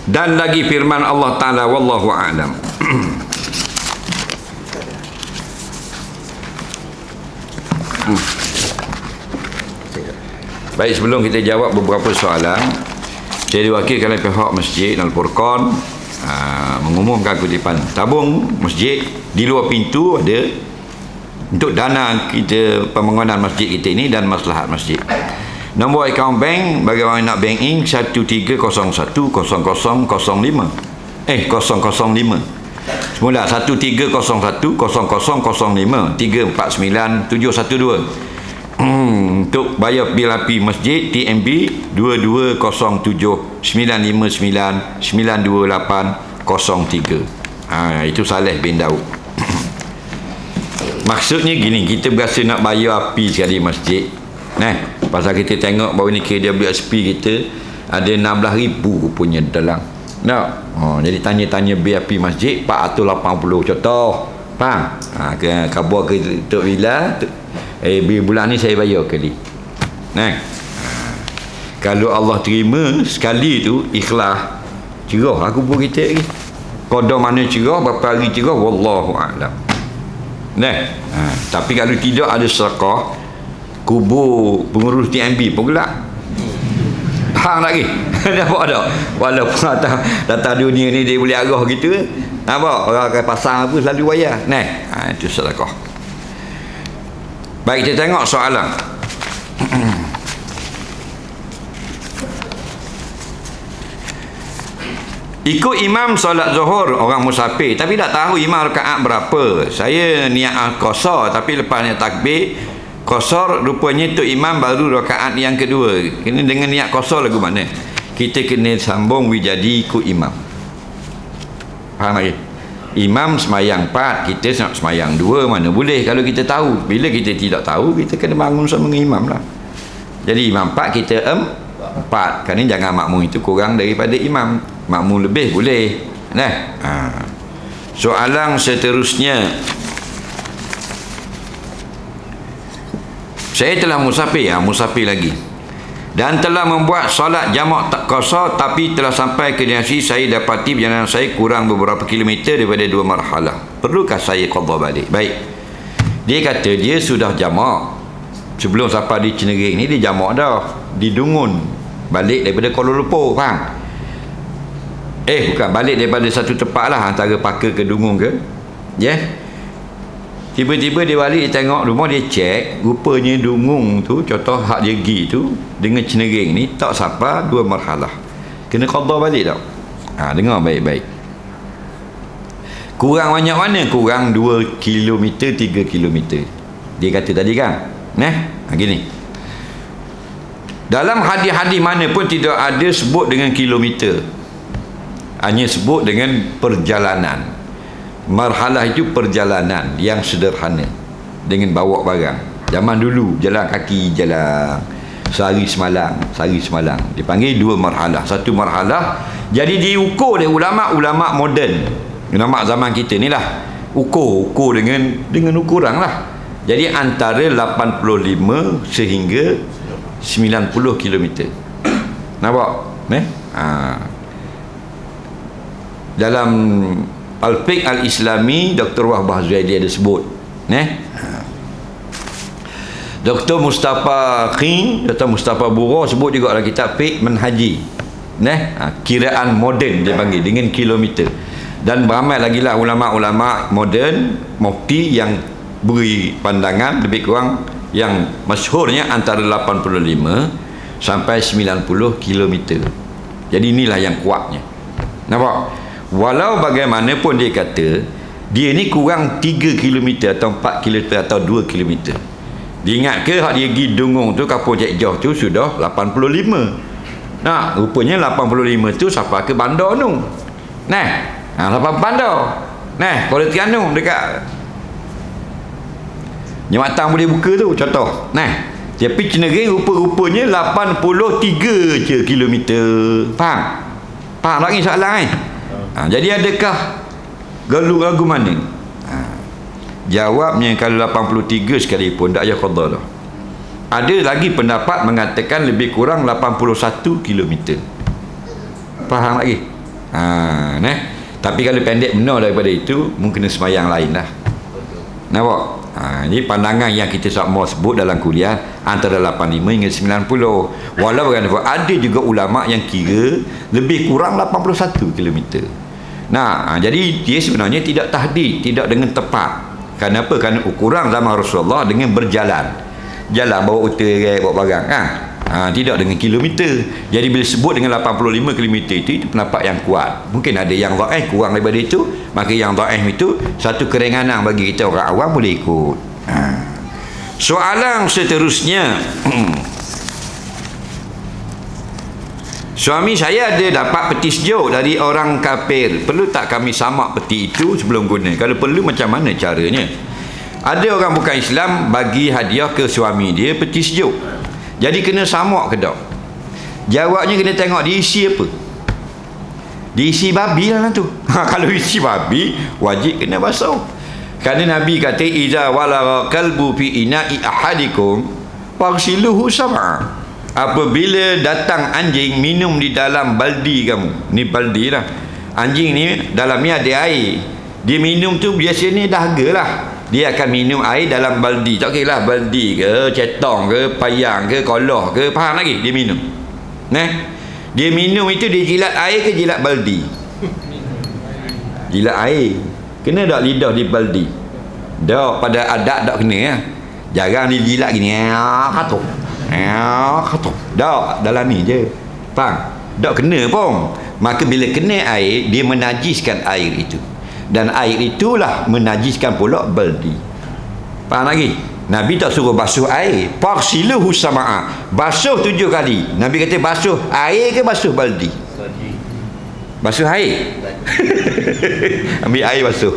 Speaker 1: Dan lagi firman Allah Ta'ala, wallahu a'lam. Baik, sebelum kita jawab beberapa soalan, saya diwakilkan oleh pihak Masjid Al-Furqan mengumumkan kutipan tabung masjid di luar pintu ada untuk dana kita pembangunan masjid kita ini dan maslahat masjid. Nombor akaun bank bagi orang nak bank in 13010005 semula 13010005349712. Untuk bayar bil api masjid TMB 2209992803. Itu Saleh bin Daud. Maksudnya gini, kita berasa nak bayar api sekali masjid. Pasal kita tengok baru ni KWSP kita ada 16,000 punya dalam. Jadi tanya-tanya bil api masjid 480 contoh. Faham? Khabar ke Tok Bila, bil bulan ni saya bayar kali. Kalau Allah terima sekali tu ikhlas, cerah aku pun kita lagi. Qada mana cerah, berapa hari cerah, wallahu a'lam. Tapi kalau tidak ada sedekah, kubur pengurus TMB pun gelap. Faham lagi? Nampak tak? Walaupun datang dunia ni dia boleh arah gitu. Nampak? Orang akan pasang apa selalu bayar. Itu sedekah. Baik, kita tengok soalan. Ikut imam solat zuhur orang musafir, tapi tak tahu imam rakaat berapa. Saya niat qasar, tapi lepas niat takbir qasar, rupanya tu imam baru rakaat yang kedua. Kena dengan niat qasar lagu mana? Kita kena sambung wijadi ikut imam. Faham lagi? Imam semayang 4, kita nak semayang 2, mana boleh kalau kita tahu. Bila kita tidak tahu, kita kena bangun sama dengan imam lah. Jadi imam 4, kita 4. Kerana jangan makmum itu kurang daripada imam. Makmum lebih boleh. Soalan seterusnya, saya telah musafir lagi, dan telah membuat solat jamak qasar, tapi telah sampai ke destinasi saya dapati perjalanan saya kurang beberapa kilometer daripada 2 marhalah. Perlukah saya qada balik? Baik, dia kata dia sudah jamak sebelum sampai di Cinering ni, dia jamak dah di Dungun, balik daripada Kuala Lumpur. Faham? Bukan balik daripada satu tempat lah, antara Pakar ke Dungun ke. Tiba-tiba dia balik, dia tengok rumah, dia cek, rupanya Dungun tu, contoh hak dia pergi tu dengan Cinering ni tak sampai 2 marhalah. Kena qada balik tak? Dengar baik-baik. Kurang banyak mana? Kurang 2 km, 3 km. Dia kata tadi kan? Gini. Dalam hadis-hadis mana pun tidak ada sebut dengan kilometer. Hanya sebut dengan perjalanan. Marhalah itu perjalanan yang sederhana dengan bawa barang. Zaman dulu jalan kaki, jalan sehari semalam. Dipanggil 2 marhalah. 1 marhalah. Jadi diukur oleh ulama moden. Ulama zaman kita ni lah. Ukur dengan ukuran lah. Jadi antara 85 sehingga 90 km. Nampak? Dalam Al-Fiqh Al-Islami, Dr. Wahbah Zuhaili ada sebut. Dr. Mustafa Qin, Dr. Mustafa Bura sebut juga dalam kitab Fiqh Manhaji. Kiraan moden dia panggil dengan kilometer. Dan beramai lagi lah ulama-ulama moden, mufti yang beri pandangan lebih kurang yang masyhurnya antara 85 sampai 90 kilometer. Jadi inilah yang kuatnya. Nampak? Walau bagaimanapun dia kata dia ni kurang 3 km atau 4 km atau 2 km. Diingat ke hak dia pergi Dungung tu, Kampung Cik Joh tu sudah 85. Nah, rupanya 85 tu sampai ke Bandar tu. Sampai Bandar. Kuala Terengganu dekat Jembatan boleh buka tu contoh. Tapi Cenering rupa-rupanya 83 je kilometer. Faham? Faham lagi soalan jadi adakah lagu mana? Jawabnya kalau 83 sekalipun tak payah qada dah. Ada lagi pendapat mengatakan lebih kurang 81 km. Faham lagi? Tapi kalau pendek benar daripada itu, mungkin semayang lain lah. Nampak? Jadi pandangan yang kita semua sebut dalam kuliah antara 85 hingga 90. Walau bagaimanapun ada juga ulama yang kira lebih kurang 81 km. Jadi dia sebenarnya tidak tahdid, tidak dengan tepat. Kenapa? Kerana ukuran zaman Rasulullah dengan berjalan. Jalan bawa utara, bawa barang tidak dengan kilometer. Jadi bila sebut dengan 85 km itu pendapat yang kuat. Mungkin ada yang dhaif kurang daripada itu, maka yang dhaif itu satu keringanan bagi kita orang awam boleh ikut. Soalan seterusnya, suami saya ada dapat peti sejuk dari orang kafir. Perlu tak kami samak peti itu sebelum guna? Kalau perlu, macam mana caranya? Ada orang bukan Islam bagi hadiah ke suami dia peti sejuk. Jadi kena samak ke tak? Jawabnya kena tengok diisi apa. Diisi babi lah tu. Kalau isi babi, wajib kena basuh. Kerana Nabi kata, iza walagha kalbu fi ina'i ahadikum faghsiluhu sab'a. Apabila datang anjing minum di dalam baldi kamu, ni baldi lah, anjing ni dalamnya ada air, dia minum tu biasanya dahaga lah, dia akan minum air dalam baldi, tak kira lah baldi ke, cetong ke, payang ke, koloh ke, faham lagi, dia minum. Dia minum itu dia jilat air ke jilat baldi? Jilat air. Kena tak lidah di baldi? Tak, pada adat tak kena ya. Jarang dia jilat gini, katuk. Tak, dalam ni je. Faham? Tak kena pun. Maka bila kena air, dia menajiskan air itu. Dan air itulah menajiskan pula baldi. Faham lagi? Nabi tak suruh basuh air. Faghsiluhu sab'a. Basuh 7 kali. Nabi kata basuh air ke basuh baldi? Basuh air. Ambil air basuh.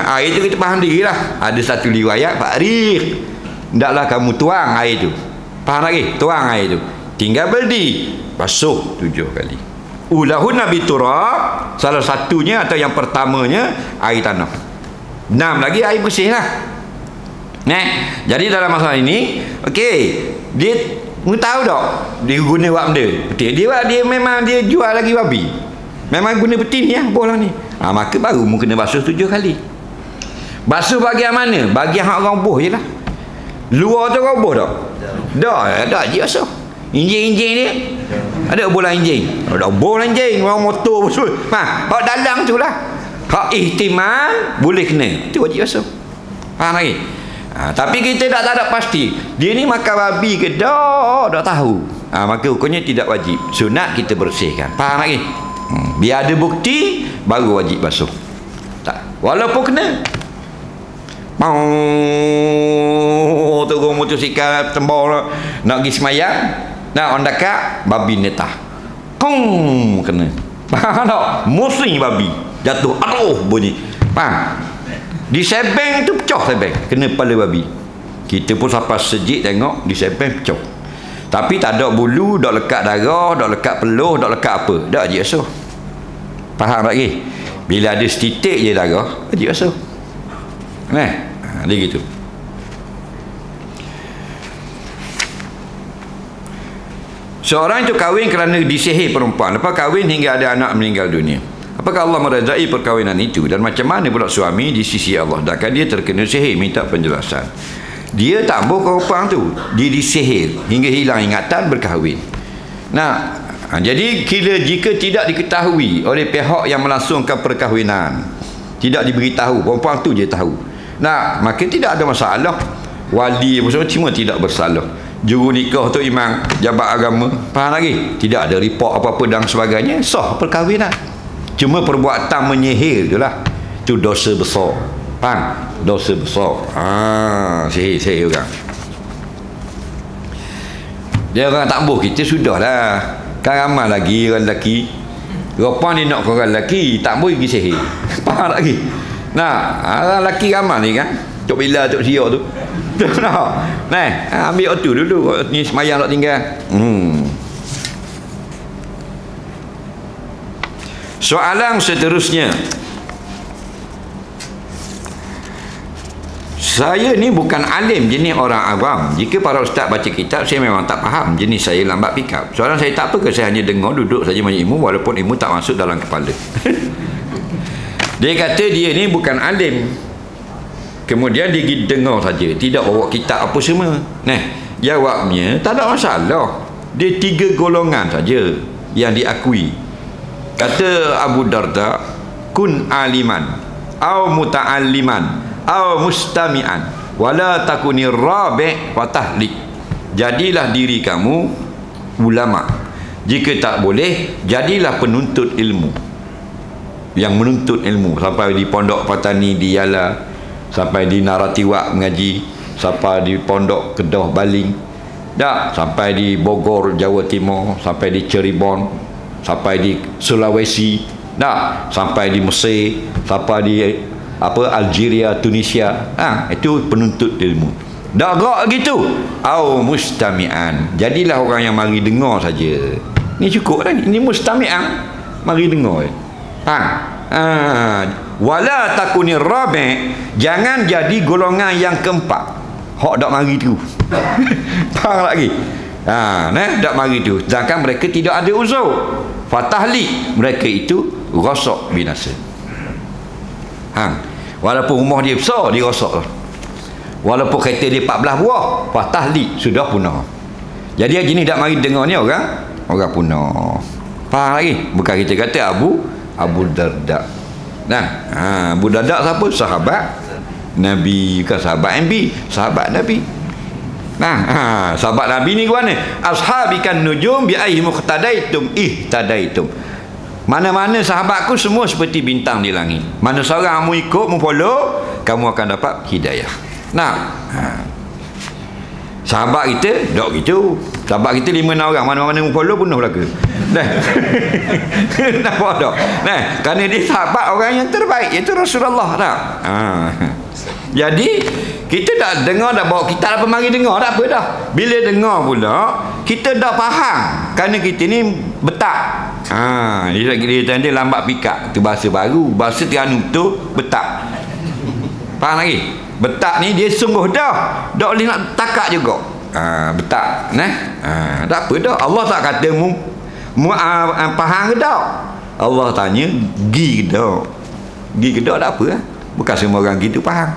Speaker 1: Air tu kita faham diri lah. Ada satu riwayat Fakir, hendaklah kamu tuang air tu. Faham lagi? Tuang air tu. Tinggal baldi, basuh 7 kali. Ulahun Nabi turab, salah satunya atau yang pertamanya air tanah. 6 lagi air bersih lah. Jadi dalam masalah ini, okey, dia tahu tak dia guna buat benda betul. Dia memang dia jual lagi babi, memang guna betin ya bola ni. Maka baru mu kena basuh 7 kali. Basuh bahagian mana? Bahagian hak roboh je lah. Luar tu roboh tak? Tak je basuh. Injing-injing dia ada bola injing, ada bola injing, orang motor basuh. Hak dalam tu lah, hak ihtimal boleh kena, itu wajib basuh. Faham lagi? Tapi kita tak ada pasti dia ni makan babi ke tak tahu. Maka hukumnya tidak wajib, sunat kita bersihkan. Faham lagi? Biar ada bukti baru wajib basuh. Tak, walaupun kena turun motosikal tembak nak pergi semayang, nak on dekat babi netah, kena. Faham tak? Musing babi jatuh, aduh bunyi. Faham? Di sebeng tu pecah sebeng, kena kepala babi. Kita pun sampai sejik tengok di sebeng pecah. Tapi tak ada bulu, tak lekat darah, tak lekat peluh, tak lekat apa. Tak wajib basuh. Faham lagi? Bila ada setitik je darah, wajib basuh. Dia gitu. Seorang itu kahwin kerana disihir perempuan. Lepas kahwin hingga ada anak meninggal dunia. Apakah Allah merezai perkahwinan itu? Dan macam mana pula suami di sisi Allah? Sedangkan dia terkena sihir, minta penjelasan. Dia tak ambil perempuan tu, dia disihir hingga hilang ingatan, berkahwin. Nah, jadi jika tidak diketahui oleh pihak yang melangsungkan perkahwinan, tidak diberitahu, perempuan tu je tahu, nah, maka tidak ada masalah. Wali semua tidak bersalah. Juru nikah tu imam, jabat agama, faham lagi? Tidak ada report apa-apa dan sebagainya, sah perkahwinan. Cuma perbuatan menyihir tu lah, itu dosa besar. Faham? Dosa besar. Sihir orang. Dia orang tak boh kita sudahlah. Kan ramai lagi orang lelaki. Rupanya dia nak orang lelaki, tak boleh pergi sihir. Faham lagi? Nah, orang lelaki ramai ni kan. Tok Bila, Tok Sia tu. Nah, ambil waktu dulu. Ni semayang tak tinggal. Soalan seterusnya. Saya ni bukan alim jenis orang awam. Jika para ustaz baca kitab, saya memang tak faham. Jenis saya lambat pick up. Soalan saya tak apa ke, saya hanya dengar, duduk saja macam ilmu, walaupun ilmu tak masuk dalam kepala. Dia kata dia ni bukan alim. Kemudian dia dengar saja, tidak bawa kitab apa semua. Nah, jawabnya tak ada masalah. Dia 3 golongan saja yang diakui. Kata Abu Darda, kun aliman au muta'alliman au mustami'an wala takunir rabi' wa tahlik. Jadilah diri kamu ulama. Jika tak boleh, jadilah penuntut ilmu. Yang menuntut ilmu sampai di Pondok Patani di Yala, sampai di Naratiwak mengaji, sampai di Pondok Kedah Baling, dah sampai di Bogor Jawa Timur, sampai di Cirebon, sampai di Sulawesi, dah sampai di Mesir, sampai di Algeria, Tunisia. Itu penuntut ilmu. Dak gerak gitu. Au mustami'an. Jadilah orang yang mari dengar saja. Ni cukup kan? Ini mustami'an, mari dengar. Wala takunir rabi'. Jangan jadi golongan yang keempat. Hak dak mari tu. Faham lagi? Dak mari tu. Sedangkan mereka tidak ada uzur. Fatahli, mereka itu rosak binasa. Walaupun rumah dia besar, dia rosak lah. Walaupun kereta dia 14 buah, fatahli, sudah punah. Jadi jenis tak mari dengar ni orang punah. Faham lagi? Bukan kita kata Abu Darda. Abu Darda siapa? Sahabat Nabi. Bukan sahabat MB, sahabat Nabi. Sahabat Nabi ni ke mana? Ashabikan nujum bi ayyi muqtadaitum ihtadaitum. Mana-mana sahabatku semua seperti bintang di langit. Mana seorang kamu ikut, mu follow, kamu akan dapat hidayah. Sahabat kita dok gitu. Sahabat kita 5-6 orang, mana-mana mu follow bunuh belaka. Nampak tak? Kerana dia sahabat orang yang terbaik, iaitu Rasulullah. Jadi kita dah dengar, dah bawa kita apa mari dengar, tak apa dah. Bila dengar pula kita dah faham, kerana kita ni betak. Dia lambat pikak. Itu bahasa baru. Bahasa Terengganu tu betak. Faham lagi? Betak ni dia sungguh dah boleh nak takak juga. Betak. Tak apa dah. Allah tak kata faham ke tak? Allah tanya gi ke tak? Gi ke tak, tak apa. Bukan semua orang gitu faham.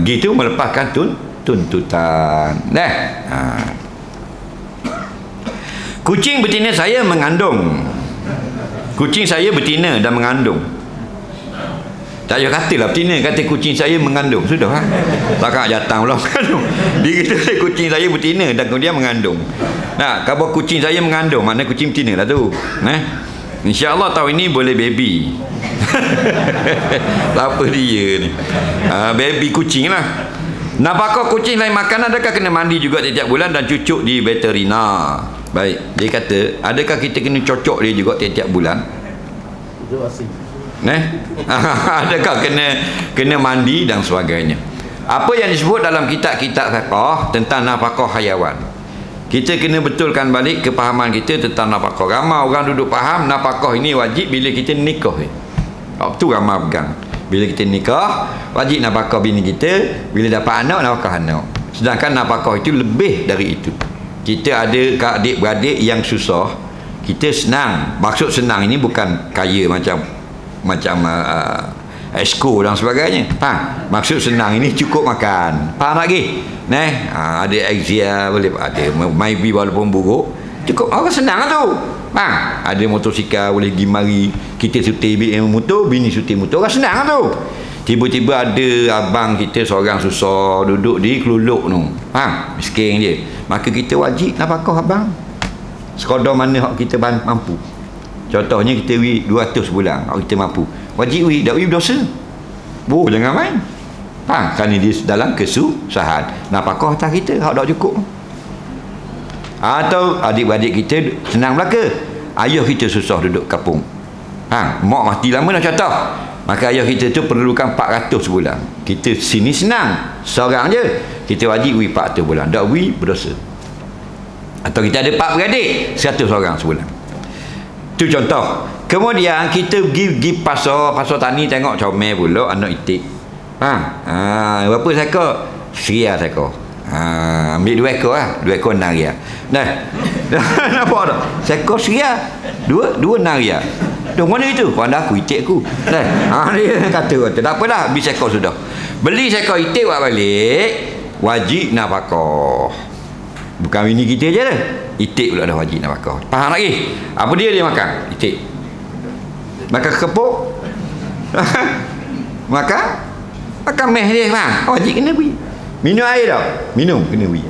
Speaker 1: Gitu melepaskan tuntutan. Kucing betina saya mengandung. Kucing saya betina dan mengandung. Tak payah katalah betina, kata kucing saya mengandung. Sudah takkan datang pula mengandung. Dia kata kucing saya betina dan kemudian mengandung. Kalau kucing saya mengandung, maknanya kucing betina lah tu. InsyaAllah tahun ini boleh baby. Apa dia ni? Baby kucing lah. Napakah kucing lain makanan, adakah kena mandi juga tiap-tiap bulan dan cucuk di veterina? Baik, dia kata, adakah kita kena cocok dia juga tiap-tiap bulan?
Speaker 2: Itu asing.
Speaker 1: Adakah kena mandi dan sebagainya? Apa yang disebut dalam kitab-kitab fiqh tentang nafkah hayawan, kita kena betulkan balik kepahaman kita tentang nafkah. Ramai orang duduk faham nafkah ini wajib bila kita nikah. Itu ramai pegang. Bila kita nikah, wajib nafkah bini kita. Bila dapat anak, nafkah anak. Sedangkan nafkah itu lebih dari itu. Kita ada adik-beradik yang susah, kita senang. Maksud senang ini bukan kaya macam Esko dan sebagainya. Maksud senang ini cukup makan. Faham lagi? Ada exia boleh, ada maybe walaupun buruk, cukup orang senang lah tu. Ada motosikal boleh pergi mari, kita cuti motor, bini cuti motor, orang senang lah tu. Tiba-tiba ada abang kita seorang susah duduk di keluluk tu. Miskin dia. Maka kita wajib nafkah abang. Sekadar mana hak kita mampu. Contohnya kita 200 sebulan, hak kita mampu. Wajib tak berdosa. Jangan main. Kerana dia dalam kesusahan. Nafkah atas kita hak tak cukup. Atau adik-adik kita senang belaka. Ayah kita susah duduk kampung. Mak mati lama dah contoh. Maka ayah kita tu perlukan 400 sebulan. Kita sini senang, seorang je. Kita wajib 400 bulan. Tak berdosa. Atau kita ada 4 beradik, 100 orang sebulan. Itu contoh. Kemudian kita pergi pasar tani, tengok comel pula anak itik. Berapa seekor? Seria seekor. Ambil 2 ekor lah. 2 ekor naria. Nampak tak? Seekor seria. 2 naria. Mana itu? Pandai aku, itik aku. Dia kata, tak apalah, beli seekor sudah. Beli seekor itik buat balik, wajib nafkah. Bukan bini kita je dah. Itik pula dah wajib nafkah. Faham lagi? Apa dia makan? Itik. Makan kepuk. Makan meh dia. Wajib kena beri. Minum air tak? Minum kena beri.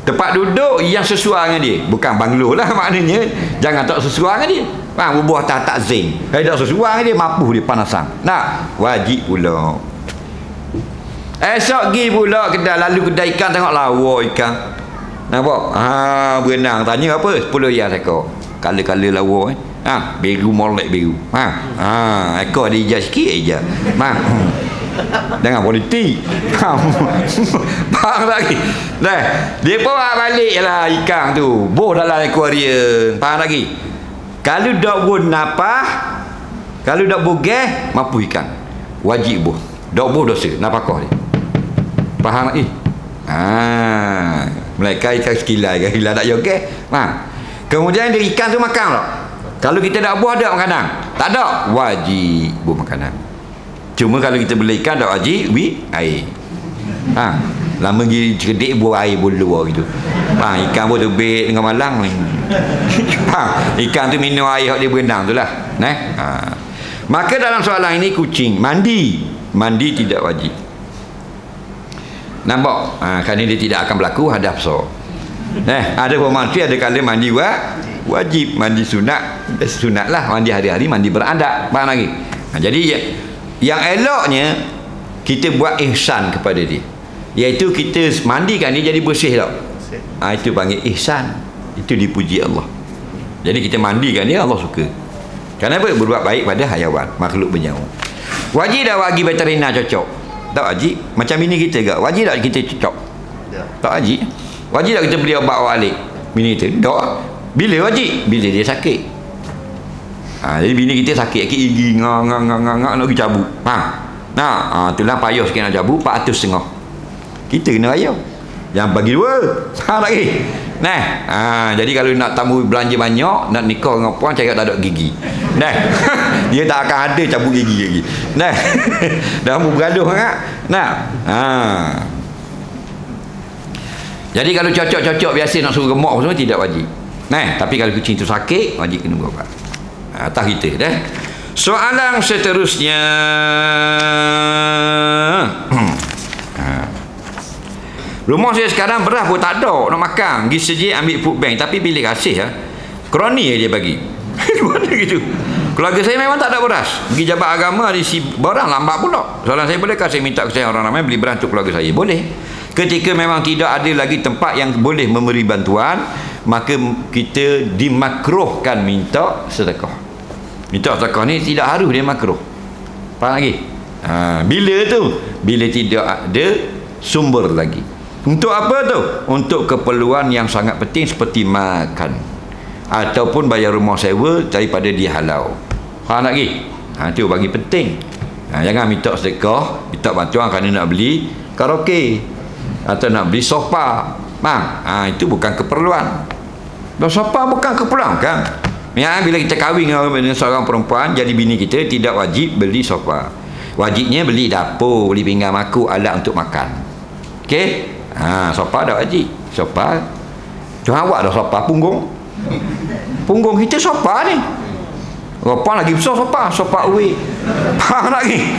Speaker 1: Tempat duduk yang sesuai dengan dia. Bukan banglo lah maknanya. Jangan tak sesuai dengan dia. Bubuh tak zinc. Kalau tak sesuai dengan dia, mampu dia panasan. Wajib pula. Esok pergi pula kedai, lalu kedai ikan, tengok lawa ikan. Nampak? Berenang. Tanya apa? 10 ya seekor. Kala-kala lawa. Biru molek biru. Ekor ada hijau sikit hijau. Jangan politik. Faham lagi? Dia bawa balik lah ikan tu. Boh dalam akuarium. Faham lagi? Kalau dak buh napah, kalau dak buh gas, mampu ikan. Wajib buh. Dak buh dosa, nafkah dia. Faham lagi? Mereka ikan sekilai tak joget. Kemudian dia ikan tu makan tak? Kalau kita dak buah ada makanan. Tak ada, wajib buah makanan. Cuma kalau kita beli ikan tak wajib air. Lama pergi cedik buah air bulu gitu. Ikan pun terbit dengan malang. Ikan tu minum air dia berenang tu lah. Maka dalam soalan ini kucing mandi tidak wajib. Nampak? Kerana dia tidak akan berlaku hadap so. Ada pemanusia ada kala mandi wajib, mandi sunat lah, mandi hari-hari, mandi beradab. Faham lagi? Jadi yang eloknya kita buat ihsan kepada dia, iaitu kita mandikan dia jadi bersih tak? Itu panggil ihsan. Itu dipuji Allah. Jadi kita mandikan dia, Allah suka. Kenapa? Berbuat baik pada hayawan, makhluk bernyawa. Wajib dah bagi veterina cocok? Tak wajib. Macam bini kita ke? Wajib tak kita cocok? Tak wajib. Wajib tak kita beli obat balik bini kita? Tak. Bila wajib? Bila dia sakit. Jadi bini kita sakit gigi ngak nak pergi cabut. Itulah payah sikit nak cabut 450. Kita kena payah. Yang bagi 2. Lagi. Jadi kalau nak tamu belanja banyak, nak nikah dengan puan cakap tak ada gigi. Dia tak akan ada cabut gigi lagi. Dah bergaduh sangat. Jadi kalau cocok-cocok biasa nak suruh gemuk semua tidak wajib. Tapi kalau kucing tu sakit, wajib kena berubat. Atas kita dah. Soalan seterusnya. Rumah saya sekarang beras pun tak ada nak makan. Pergi sejik ambil food bank, tapi bilik kasih kroni dia bagi. Mana gitu. Keluarga saya memang tak ada beras. Pergi jabat agama isi barang lambat pula. Soalan saya, bolehkah saya minta ke saya orang ramai beli beras untuk keluarga saya? Boleh. Ketika memang tidak ada lagi tempat yang boleh memberi bantuan, maka kita dimakruhkan minta sedekah. Minta sedekah ni tidak harus dia makruh. Faham lagi? Bila tu? Bila tidak ada sumber lagi. Untuk apa tu? Untuk keperluan yang sangat penting seperti makan ataupun bayar rumah sewa daripada dia halau. Faham lagi? Itu bagi penting. Jangan minta sedekah, minta bantuan kerana nak beli karaoke atau nak beli sofa. Itu bukan keperluan. Dan sofa bukan keperluan kan? Ya, bila kita kahwin dengan seorang perempuan jadi bini kita, tidak wajib beli sofa. Wajibnya beli dapur, beli pinggan makuk, alat untuk makan. Okey? Sofa dah wajib. Sofa Tuhan awak dah sofa punggung. Punggung kita sofa ni. Apa lagi besar sofa away. Faham lagi?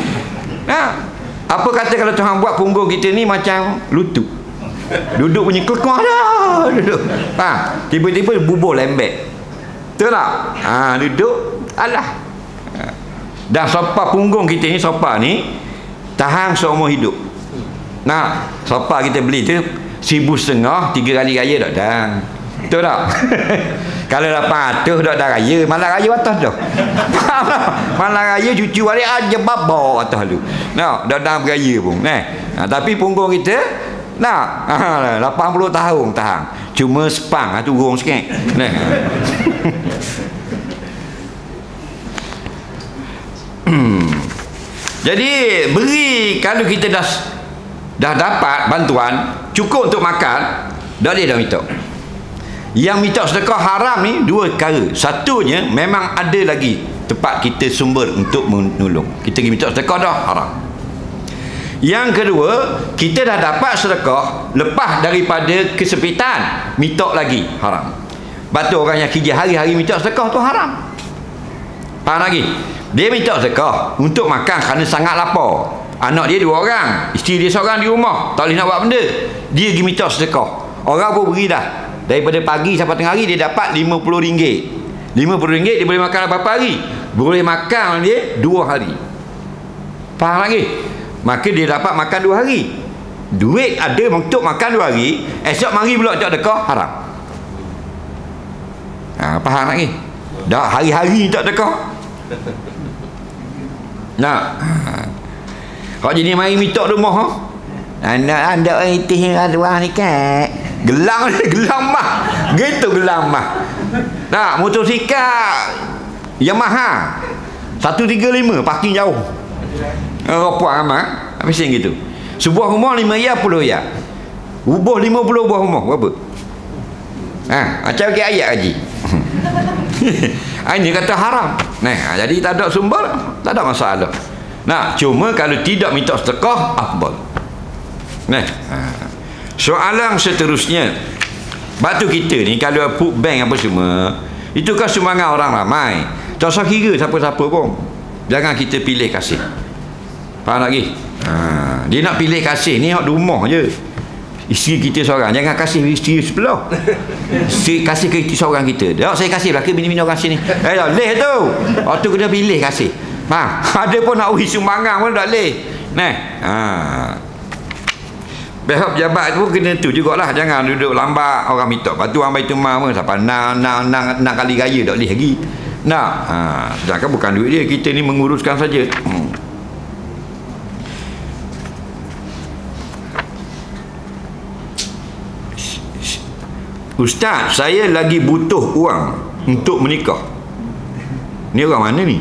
Speaker 1: Apa kata kalau Tuhan buat punggung kita ni macam lutut. Duduk punya kelekuah dah. Duduk. Tiba-tiba bubuh lembek. Betul tak? Duduk. Alah. Dan sofa punggung kita ni, sofa ni tahan seumur hidup. Sofa kita beli tu 1,500 3 kali raya dah dah. Betul tak? Kalau 800 dah raya, malam raya atas dah. Faham tak? Malam raya cucu balik aja bawa atas tu. Dah beraya pun. Tapi punggung kita 80 tahun tahan. Cuma spang turun sikit. Jadi beri, kalau kita dah dapat bantuan cukup untuk makan, dah boleh dah minta. Yang minta sedekah haram ni dua perkara. Satunya memang ada lagi tempat kita sumber untuk menolong, kita pergi minta sedekah dah haram. Yang kedua, kita dah dapat sedekah, lepas daripada kesempitan minta lagi haram. Batu orang yang kerja hari-hari minta sedekah tu haram. Faham lagi? Dia minta sedekah untuk makan kerana sangat lapar. Anak dia 2 orang, isteri dia seorang di rumah, tak boleh nak buat benda, dia pergi minta sedekah. Orang pun beri dah. Daripada pagi sampai tengah hari dia dapat RM50. RM50 dia boleh makan berapa hari? Boleh makan dia 2 hari. Faham lagi? Maka dia dapat makan 2 hari. Duit ada untuk makan 2 hari, esok mari pula tak sedekah, haram. Faham lagi? Dah hari-hari tak sedekah. Kau jadi mari minta rumah anda orang itih orang ni kan. Gelang mah. Gitu gelang mah. Motosikal Yamaha 135 parking jauh. Ropak amat. Apa sih gitu. Sebuah rumah 5 ya 10 ya. Ubah 50 buah rumah berapa? Macam ke ayat haji. Ini kata haram. Jadi tak ada sumber, tak ada masalah. Cuma kalau tidak minta sedekah, afdal. Soalan seterusnya, batu kita ni kalau food bank apa semua, itu kan sumbangan orang ramai. Tak usah kira siapa-siapa pun. Jangan kita pilih kasih. Faham lagi? Dia nak pilih kasih ni hak rumah je. Isteri kita seorang, jangan kasih isteri sebelah. Kasih ke isteri seorang kita. Saya kasih lah ke bini-bini orang sini. Tak boleh tu. Waktu kena pilih kasih. Ada pun nak uhi sumbangan pun tak boleh. Pihak pejabat tu kena tu jugalah. Jangan duduk lambat orang minta. Lepas tu orang Baitul Mal pun sampai nak kali raya tak boleh lagi. Sedangkan bukan duit dia, kita ni menguruskan saja. Ustaz, saya lagi butuh uang untuk menikah. Ni orang mana ni?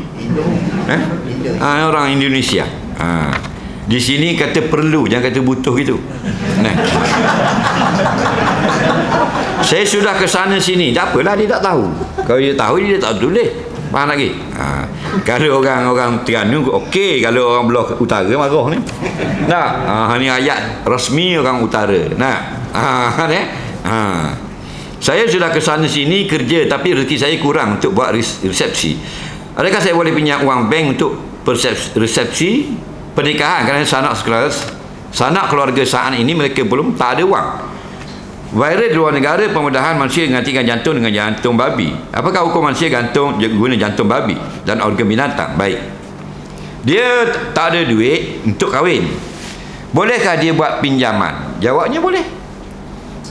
Speaker 1: Orang Indonesia. Di sini kata perlu, jangan kata butuh gitu. Saya sudah ke sana sini. Tak apalah, dia tak tahu. Kalau dia tahu, dia tak tulis. Faham lagi? Kalau orang Terengganu okey, kalau orang belah utara marah ni. Ni ayat rasmi orang utara. Saya sudah ke sana sini kerja, tapi rezeki saya kurang untuk buat resepsi. Adakah saya boleh pinjam uang bank untuk resepsi pernikahan? Kerana sanak keluarga saat ini mereka belum tak ada wang. Virus di luar negara pemudahan manusia menggantikan jantung dengan jantung babi. Apakah hukum manusia guna jantung babi dan organ binatang? Baik. Dia tak ada duit untuk kahwin. Bolehkah dia buat pinjaman? Jawabnya boleh.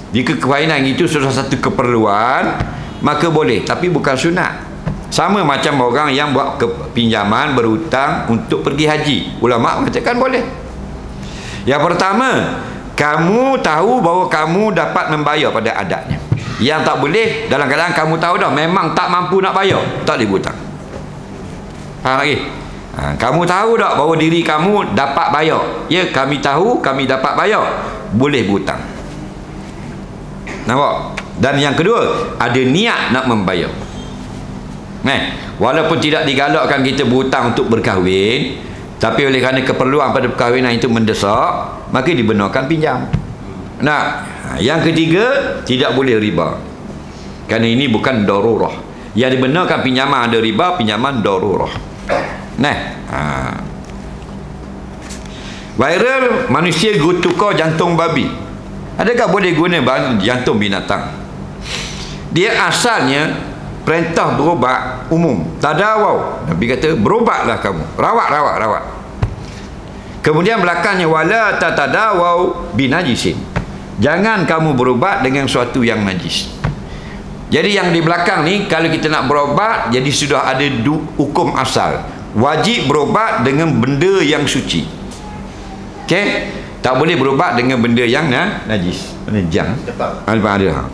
Speaker 1: Jika kahwinan itu sudah satu keperluan, maka boleh, tapi bukan sunat. Sama macam orang yang buat pinjaman berhutang untuk pergi haji. Ulama mengatakan boleh. Yang pertama, kamu tahu bahawa kamu dapat membayar pada adatnya. Yang tak boleh, dalam keadaan kamu tahu dah memang tak mampu nak bayar, tak boleh berhutang. Faham lagi? Kamu tahu tak bahawa diri kamu dapat bayar? Ya, kami tahu kami dapat bayar, boleh berhutang. Nampak? Dan yang kedua, ada niat nak membayar. Walaupun tidak digalakkan kita berhutang untuk berkahwin, tapi oleh kerana keperluan pada perkahwinan itu mendesak, maka dibenarkan pinjam. Yang ketiga, tidak boleh riba. Kerana ini bukan darurah. Yang dibenarkan pinjaman ada riba, pinjaman darurah. Viral, manusia tukar jantung babi. Adakah boleh guna jantung binatang? Dia asalnya perintah berubat umum. Tadawau. Nabi kata, berubatlah kamu. Rawat. Kemudian belakangnya, wala tatadawau binajisin. Jangan kamu berubat dengan sesuatu yang najis. Jadi yang di belakang ni, kalau kita nak berubat, jadi sudah ada hukum asal. Wajib berubat dengan benda yang suci. Okey? Tak boleh berubat dengan benda yang najis. Jang. Ada.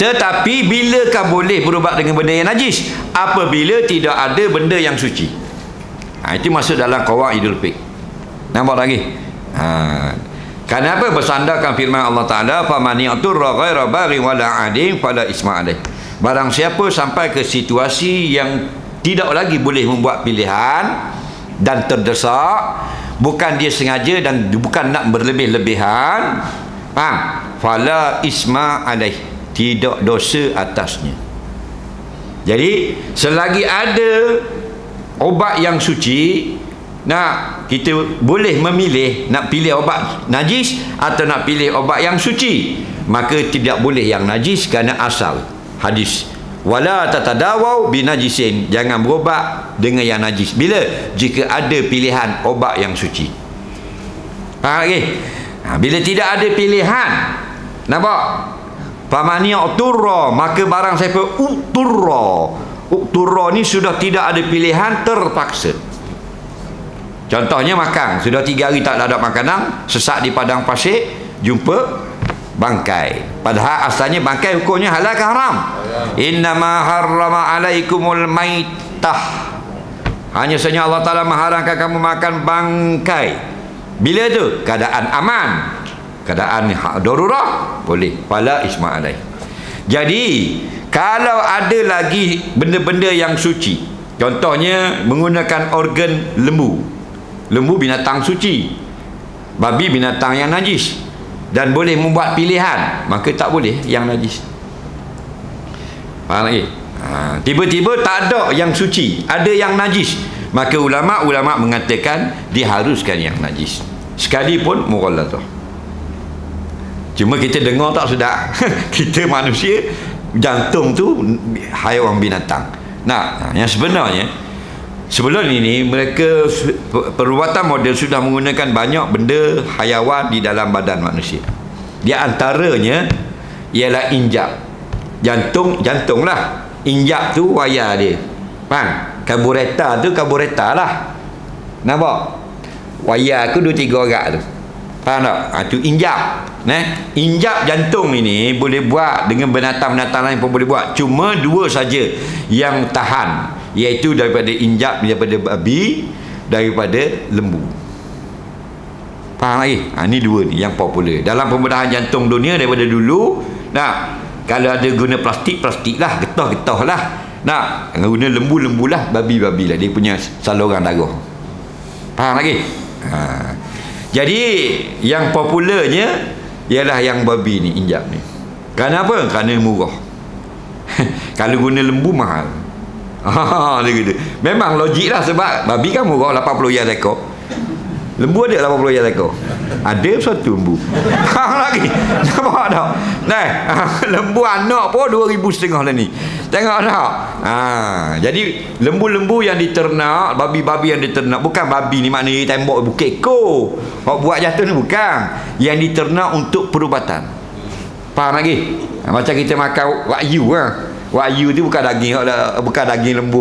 Speaker 1: Tetapi bilakah boleh berubat dengan benda yang najis? Apabila tidak ada benda yang suci. Itu masuk dalam qawaidul fiqh. Nampak lagi? Kenapa bersandarkan firman Allah Ta'ala, faman yaturra ghaira baghin wala 'adin fala isma 'alaih. Barang siapa sampai ke situasi yang tidak lagi boleh membuat pilihan dan terdesak, bukan dia sengaja dan bukan nak berlebih-lebihan, fala isma 'alaih, tidak dosa atasnya. Jadi selagi ada obat yang suci, kita boleh memilih nak pilih obat najis atau nak pilih obat yang suci. Maka tidak boleh yang najis kerana asal hadis, wala tatadawau binajisin, jangan berubat dengan yang najis. Bila? Jika ada pilihan obat yang suci. Bila tidak ada pilihan, nampak? Famani uturra, maka barang siapa uturra ni sudah tidak ada pilihan, terpaksa. Contohnya makan, sudah 3 hari tak ada makanan, sesak di padang pasir, jumpa bangkai. Padahal asalnya bangkai hukumnya halal ke haram? Innama harrama alaikumul maitah. Hanya saja Allah Ta'ala mengharamkan kamu makan bangkai. Bila tu? Keadaan aman, keadaan darurah, boleh. Fala isma 'alaih. Jadi kalau ada lagi benda-benda yang suci, contohnya menggunakan organ lembu. Lembu binatang suci, babi binatang yang najis, dan boleh membuat pilihan, maka tak boleh yang najis. Faham lagi? Tiba-tiba tak ada yang suci, ada yang najis, maka ulama' mengatakan diharuskan yang najis, sekalipun mughalladhah. Cuma kita dengar tak sudah. Kita manusia, jantung tu haiwan binatang. Yang sebenarnya sebelum ini mereka perubatan modern sudah menggunakan banyak benda haiwan di dalam badan manusia. Di antaranya ialah injap. Jantung lah. Injap tu wayar dia. Faham? Karbureta lah. Nampak? Wayar tu 2-3 orang tu. Faham tak? Itu injap. Injap jantung ini boleh buat dengan binatang-binatang lain pun boleh buat. Cuma 2 saja yang tahan, iaitu daripada injap, daripada babi, daripada lembu. Faham lagi? Ini 2 ni yang popular dalam pembedahan jantung dunia daripada dulu. Kalau ada guna plastik lah, getah lah. Guna lembu lah, babi lah, dia punya saluran darah. Faham lagi? Jadi yang popularnya ialah yang babi ni, injap ni. Kenapa? Kerana murah. Kalau guna lembu mahal. Dia kata. Memang logik lah, sebab babi kan murah, 80 rial ekor. Lembu ada 80 rial ekor. Ada satu lembu. Lagi. Nampak tak? Lembu anak pun 2,500 lah ni. Tengok tak? Jadi lembu-lembu yang diternak, babi-babi yang diternak, bukan babi ni maknanya tembok bukit ekor. Hak buat jatuh ni bukan. Yang diternak untuk perubatan. Faham lagi? Macam kita makan wagyu lah. Wagyu tu bukan daging lembu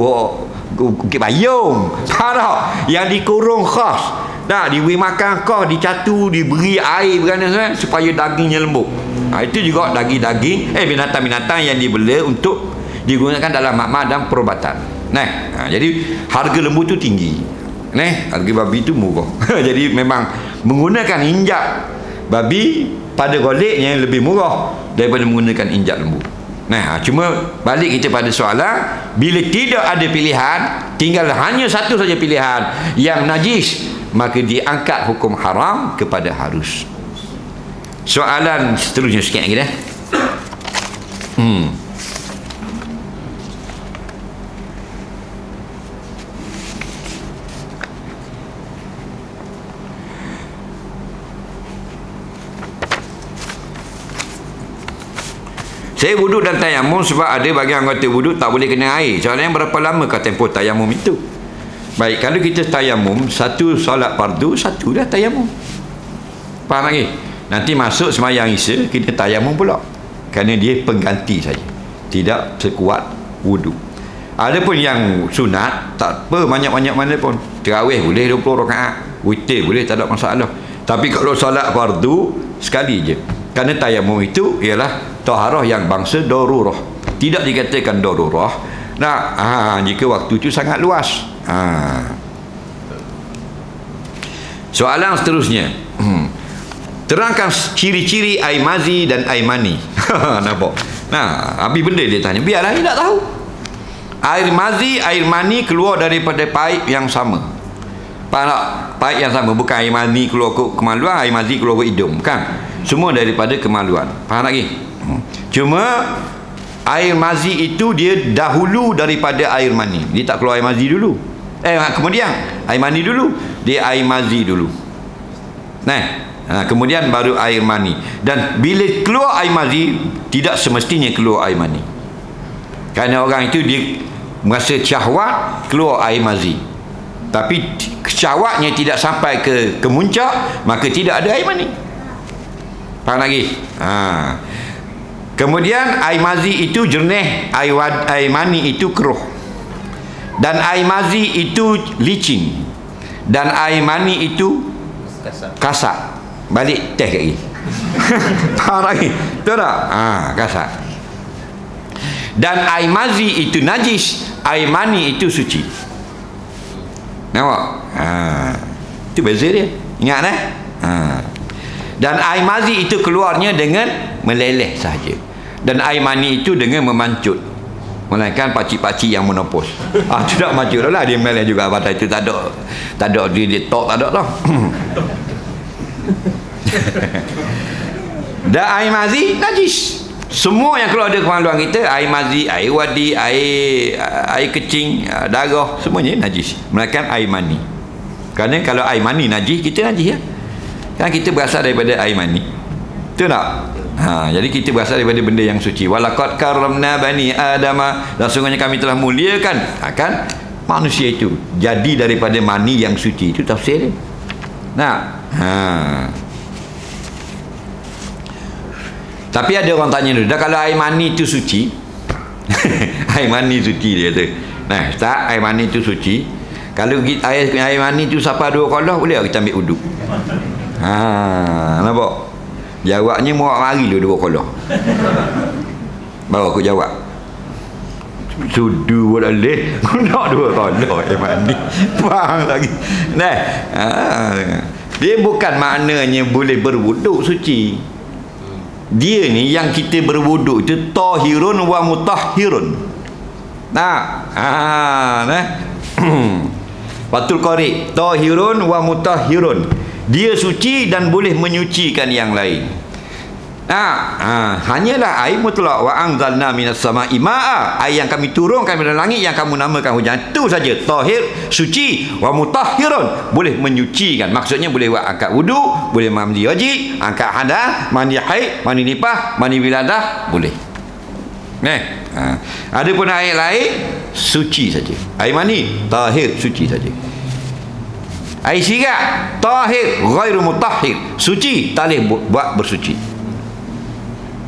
Speaker 1: Bukit Bayung. Faham tak? Yang dikurung khas. Diberi makan khas, dicatu, diberi air berana supaya dagingnya lembut. Itu juga daging-daging binatang-binatang yang dibela untuk digunakan dalam makmal dan perubatan. Jadi harga lembu tu tinggi. Harga babi tu murah. Jadi memang menggunakan injap babi pada goleknya lebih murah daripada menggunakan injap lembu. Nah, cuma balik kita pada soalan, bila tidak ada pilihan, tinggal hanya satu saja pilihan yang najis, maka diangkat hukum haram kepada harus. Soalan seterusnya sikit lagi dah. Saya wuduk dan tayamum sebab ada bagian anggota wuduk tak boleh kena air. Soalannya berapa lama kau tempoh tayamum itu? Baik, kalau kita tayamum, satu solat fardu, satu dah tayamum. Faham lagi? Nanti masuk semayang isya, kita tayamum pula. Kerana dia pengganti saja. Tidak sekuat wuduk. Adapun yang sunat, tak apa banyak-banyak mana pun. Tarawih boleh 20 rakaat. Witir boleh, tak ada masalah. Tapi kalau solat fardu, sekali je. Kerana tayamum itu ialah taharah yang bangsa darurah. Tidak dikatakan darurah. Nah, jika waktu itu sangat luas. Soalan seterusnya. Terangkan ciri-ciri air mazi dan air mani. Nampak? Nah, habis benda dia tanya. Biarlah dia tak tahu. Air mazi, air mani keluar daripada paip yang sama. Faham tak? Paip yang sama. Bukan air mani keluar ke kemaluan, air mazi keluar ke hidung. Bukan. Semua daripada kemaluan. Faham lagi? Cuma air mazi itu dia dahulu daripada air mani. Dia tak keluar air mazi dulu. Kemudian air mani dulu. Dia air mazi dulu. Kemudian baru air mani. Dan bila keluar air mazi, tidak semestinya keluar air mani. Kerana orang itu dia merasa syahwat, keluar air mazi. Tapi syahwatnya tidak sampai ke kemuncak, maka tidak ada air mani. Faham lagi? Kemudian air mazi itu jernih, air mani itu keruh. Dan air mazi itu licin. Dan air mani itu kasar. Balik test lagi. Faham lagi? Betul tak? Kasar. Dan air mazi itu najis, air mani itu suci. Nampak? Itu beza dia. Ingat Dan air mazi itu keluarnya dengan meleleh sahaja. Dan air mani itu dengan memancut. Melainkan pakcik-pakcik yang menopos. Tidak mancut lah, dia meleleh juga. Batas itu tak ada dia tok, tak ada tau. Dan air mazi najis. Semua yang keluar dari kemaluan kita, air mazi, air wadi, air kecing, darah, semuanya najis. Melainkan air mani. Kerana kalau air mani najis, kita najis ya. Kan kita berasal daripada air mani. Betul tak? Jadi kita berasal daripada benda yang suci. Walaqad karramna bani adama, dan sungguhnya kami telah muliakan akan manusia itu. Jadi daripada mani yang suci. Itu tafsir dia. Tapi ada orang tanya dulu, dah kalau air mani itu suci, air mani suci dia kata. Ustaz, air mani itu suci. Kalau air mani itu sampai 2 kolah, boleh tak kita ambil uduk? Nampak? Jawabnya muak mari dulu 2 kolah. Baru aku jawab. Sudu boleh. Nak 2 kolah air mani. Faham lagi? Dia bukan maknanya boleh berwuduk suci. Dia ni yang kita berwuduk itu tahirun wa mutahhirun. Fathul Qari, tahirun wa mutahhirun. Dia suci dan boleh menyucikan yang lain. Hanyalah air mutlak. Wa anzalna minas sama'i ma'a, air yang kami turunkan dari langit yang kamu namakan hujan. Itu saja. Tahir, suci. Wa mutahhirun, boleh menyucikan. Maksudnya boleh buat angkat wuduk, boleh mandi wajib, angkat hadas, mandi haid, mandi nifas, mandi wiladah, boleh. Adapun air lain suci saja. Air mani tahir, suci saja. Air sirat tahir ghairu mutahhir, suci, tak boleh buat bersuci.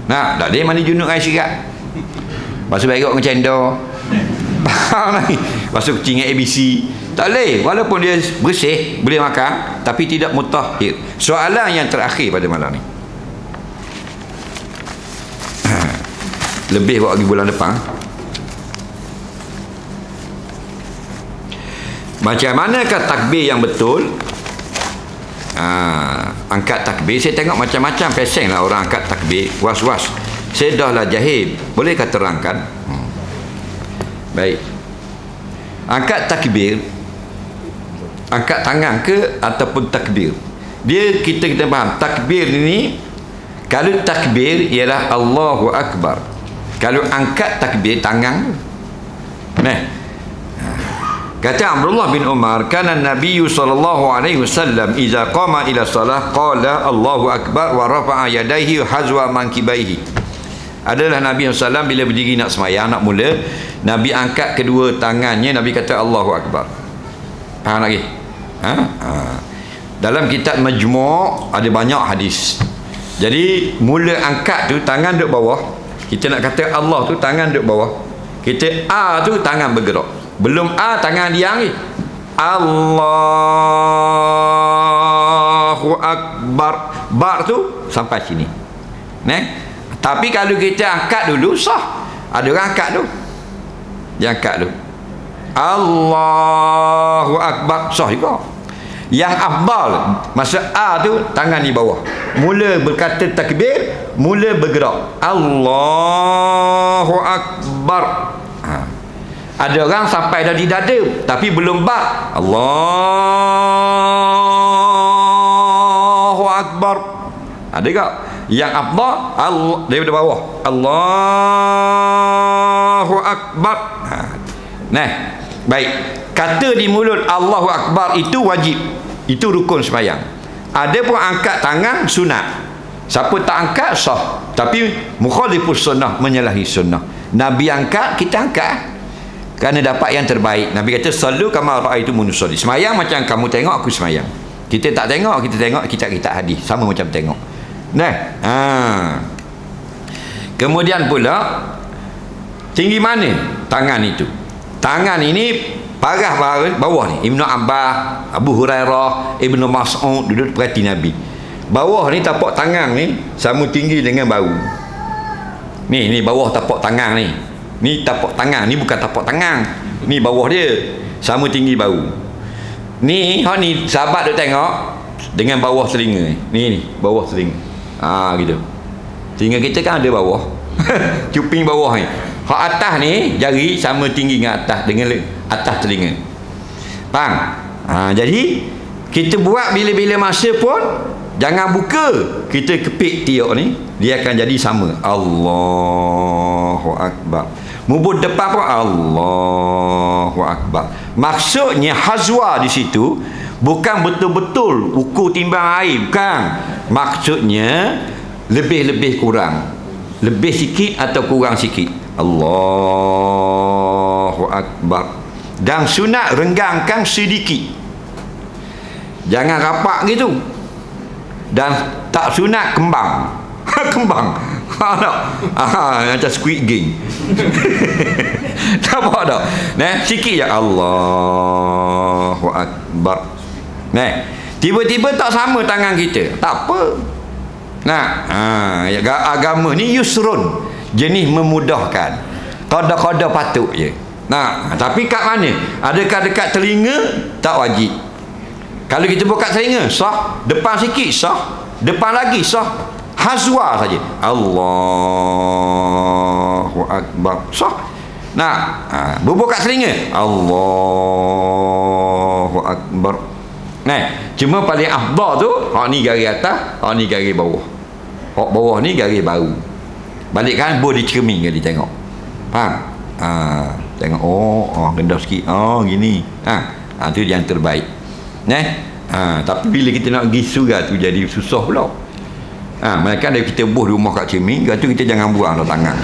Speaker 1: Tak boleh mandi junub air sirat. Basuh berok dengan cendol. Basuh kucing dengan ABC. Tak boleh. Walaupun dia bersih, boleh makan, tapi tidak mutahhir. Soalan yang terakhir pada malam ni. Lebih buat lagi bulan depan. Macam manakah takbir yang betul? Angkat takbir, saya tengok macam-macam peseng lah orang angkat takbir, was-was. Saya dah lah jahil. Boleh kata terangkan? Baik. Angkat takbir, angkat tangan ke ataupun takbir, kita faham takbir ini. Kalau takbir ialah Allahu Akbar. Kalau angkat takbir tangan. Nah, kata Abdullah bin Umar, kana Nabi sallallahu alaihi wasallam idza qama ila salah qala Allahu Akbar wa rafa'a yadayhi hazwa mankibaihi. Adalah Nabi SAW bila berdiri nak semayang, nak mula, Nabi angkat kedua tangannya, Nabi kata Allahu Akbar. Faham lagi? Dalam kitab Majmu' ada banyak hadis. Jadi mula angkat tu tangan duduk bawah. Kita nak kata Allah tu tangan duduk bawah. Kita A tu tangan bergerak. Belum A tangan diam lagi. Allahu Akbar. Bar tu sampai sini. Tapi kalau kita angkat dulu sah. Ada orang angkat tu. Dia angkat dulu. Allahu Akbar sah juga. Yang afdal masa A tu tangan di bawah. Mula berkata takbir, mula bergerak. Allahu Akbar. Ada orang sampai dah di dada tapi belum bar. Allahu Akbar. Ada tak? Yang afdal daripada bawah. Allahu Akbar. Nah, baik. Kata di mulut Allahu Akbar itu wajib. Itu rukun sembahyang. Ada pun angkat tangan sunat. Siapa tak angkat sah. Tapi mukhalifus sunnah, menyalahi sunnah. Nabi angkat, kita angkat. Kerana dapat yang terbaik. Nabi kata sallu kama ra'aitumuni usolli. Sembahyang macam kamu tengok aku sembahyang. Kita tak tengok, kita tengok kita hadis. Sama macam tengok. Kemudian pula tinggi mana tangan itu? Tangan ini parah bawah ni. Ibnu Abbas, Abu Hurairah, Ibnu Mas'ud duduk perhati Nabi. Bawah ni tapak tangan ni sama tinggi dengan bahu. Ni bawah tapak tangan ni. Ni tapak tangan, ni bukan tapak tangan. Ni bawah dia sama tinggi bahu. Ni sahabat duk tengok dengan bawah telinga ni bawah telinga. Gitu. Telinga kita kan ada bawah. Cuping bawah ni. Hak atas ni jari sama tinggi dengan atas dengan atas telinga. Faham? Jadi kita buat bila-bila masa pun jangan buka. Kita kepik tiok ni, dia akan jadi sama. Allahu Akbar. Mubur depan pun Allahu Akbar. Maksudnya hazwa di situ bukan betul-betul ukur timbang air, bukan. Maksudnya lebih-lebih kurang. Lebih sikit atau kurang sikit. Allahu Akbar. Dan sunat renggangkan sedikit. Jangan rapat gitu. Dan tak sunat kembang. Kembang. Macam Squid Game. Nampak tak? Sikit je. Allahu Akbar. Tiba-tiba tak sama tangan kita. Tak apa. Agama ni yusrun, jenis memudahkan. Qada-qada patut je. Tapi kat mana? Adakah dekat telinga? Tak wajib. Kalau kita buka telinga sah, depan sikit sah, depan lagi sah, hazwa saja. Allahu Akbar sah. Buka telinga Allahu Akbar. Cuma paling afdal tu hak ni garis atas, hak ni garis bawah. Hak bawah ni garis bahu. Balik kan boleh dicermin kali tengok. Faham? Tengok rendah sikit. Gini. Tu yang terbaik. Tapi bila kita nak pergi surga tu jadi susah pula. Mereka ada kita buh rumah kat cermin, tu kita jangan buang dah tangan.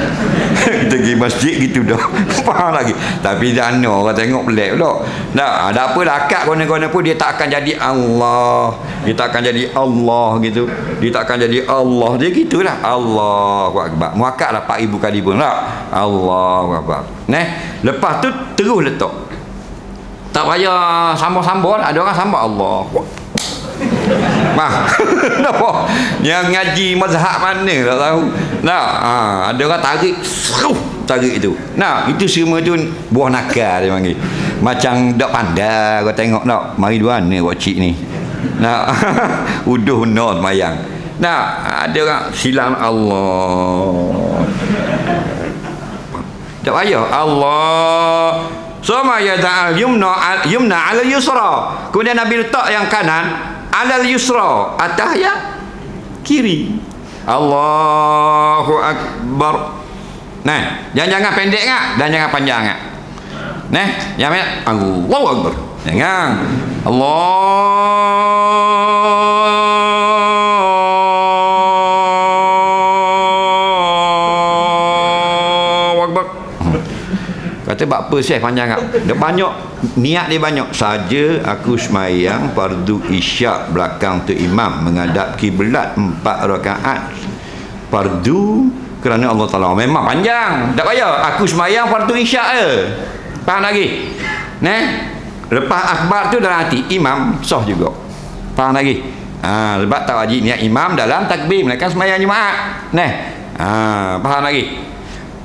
Speaker 1: Kita pergi masjid gitu dah. Faham lagi. Tapi jana orang tengok pelik pula. Ada apa dah akad kona-kona pun dia tak akan jadi Allah. Dia tak akan jadi Allah gitu. Dia tak akan jadi Allah. Dia gitulah. Allahu Akbar. Muakkad lah 4,000 kali pun tak. Allahu Akbar. Lepas tu terus letak. Tak payah sambung-sambung. Ada orang sambung Allah. Nampak? Yang ngaji mazhab mana tak tahu. Ada orang tarik itu. Itu semua tu buah nakal dia panggil. Macam dak pandai kau tengok tak. Mari dua ni buat cik ni. Uduh nol mayang. Nah, ada orang silam Allah. Tak payah Allah. Suma yada'al yumna 'ala yusra. Kemudian Nabi letak yang kanan 'ala yusra, atas yang kiri. Allahu akbar. Nah, jangan pendek ngak dan jangan panjang ngak. Nah, yang mana? Allahu akbar. Jangan. Allahu akbar. Kata bapa Syekh panjang ngak. Dia banyak, niat dia banyak. Saja aku semayang fardu isyak belakang tu imam menghadap kiblat 4 rakaat. Fardu kerana Allah Ta'ala memang panjang, tak payah aku semayang fardu isyak je, faham lagi? Lepas akbar tu dalam hati imam sah juga, faham lagi? Sebab tak wajib niat imam dalam takbir, mereka semayang Jumaat. Faham lagi?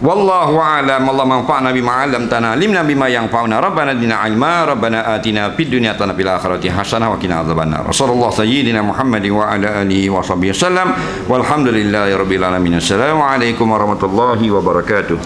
Speaker 1: Wallahu a'lam. Allah manfa'na bima 'allamtana, limna bima yanfa'una, rabbana zidna 'ilma, rabbana atina fid dunya hasanah fil akhirati hasanah wa qina adzabannar. Sallallahu sayyidina Muhammadin wa ala alihi wa sahbihi wasallam. Walhamdulillahi rabbil alamin. Assalamualaikum warahmatullahi wabarakatuh.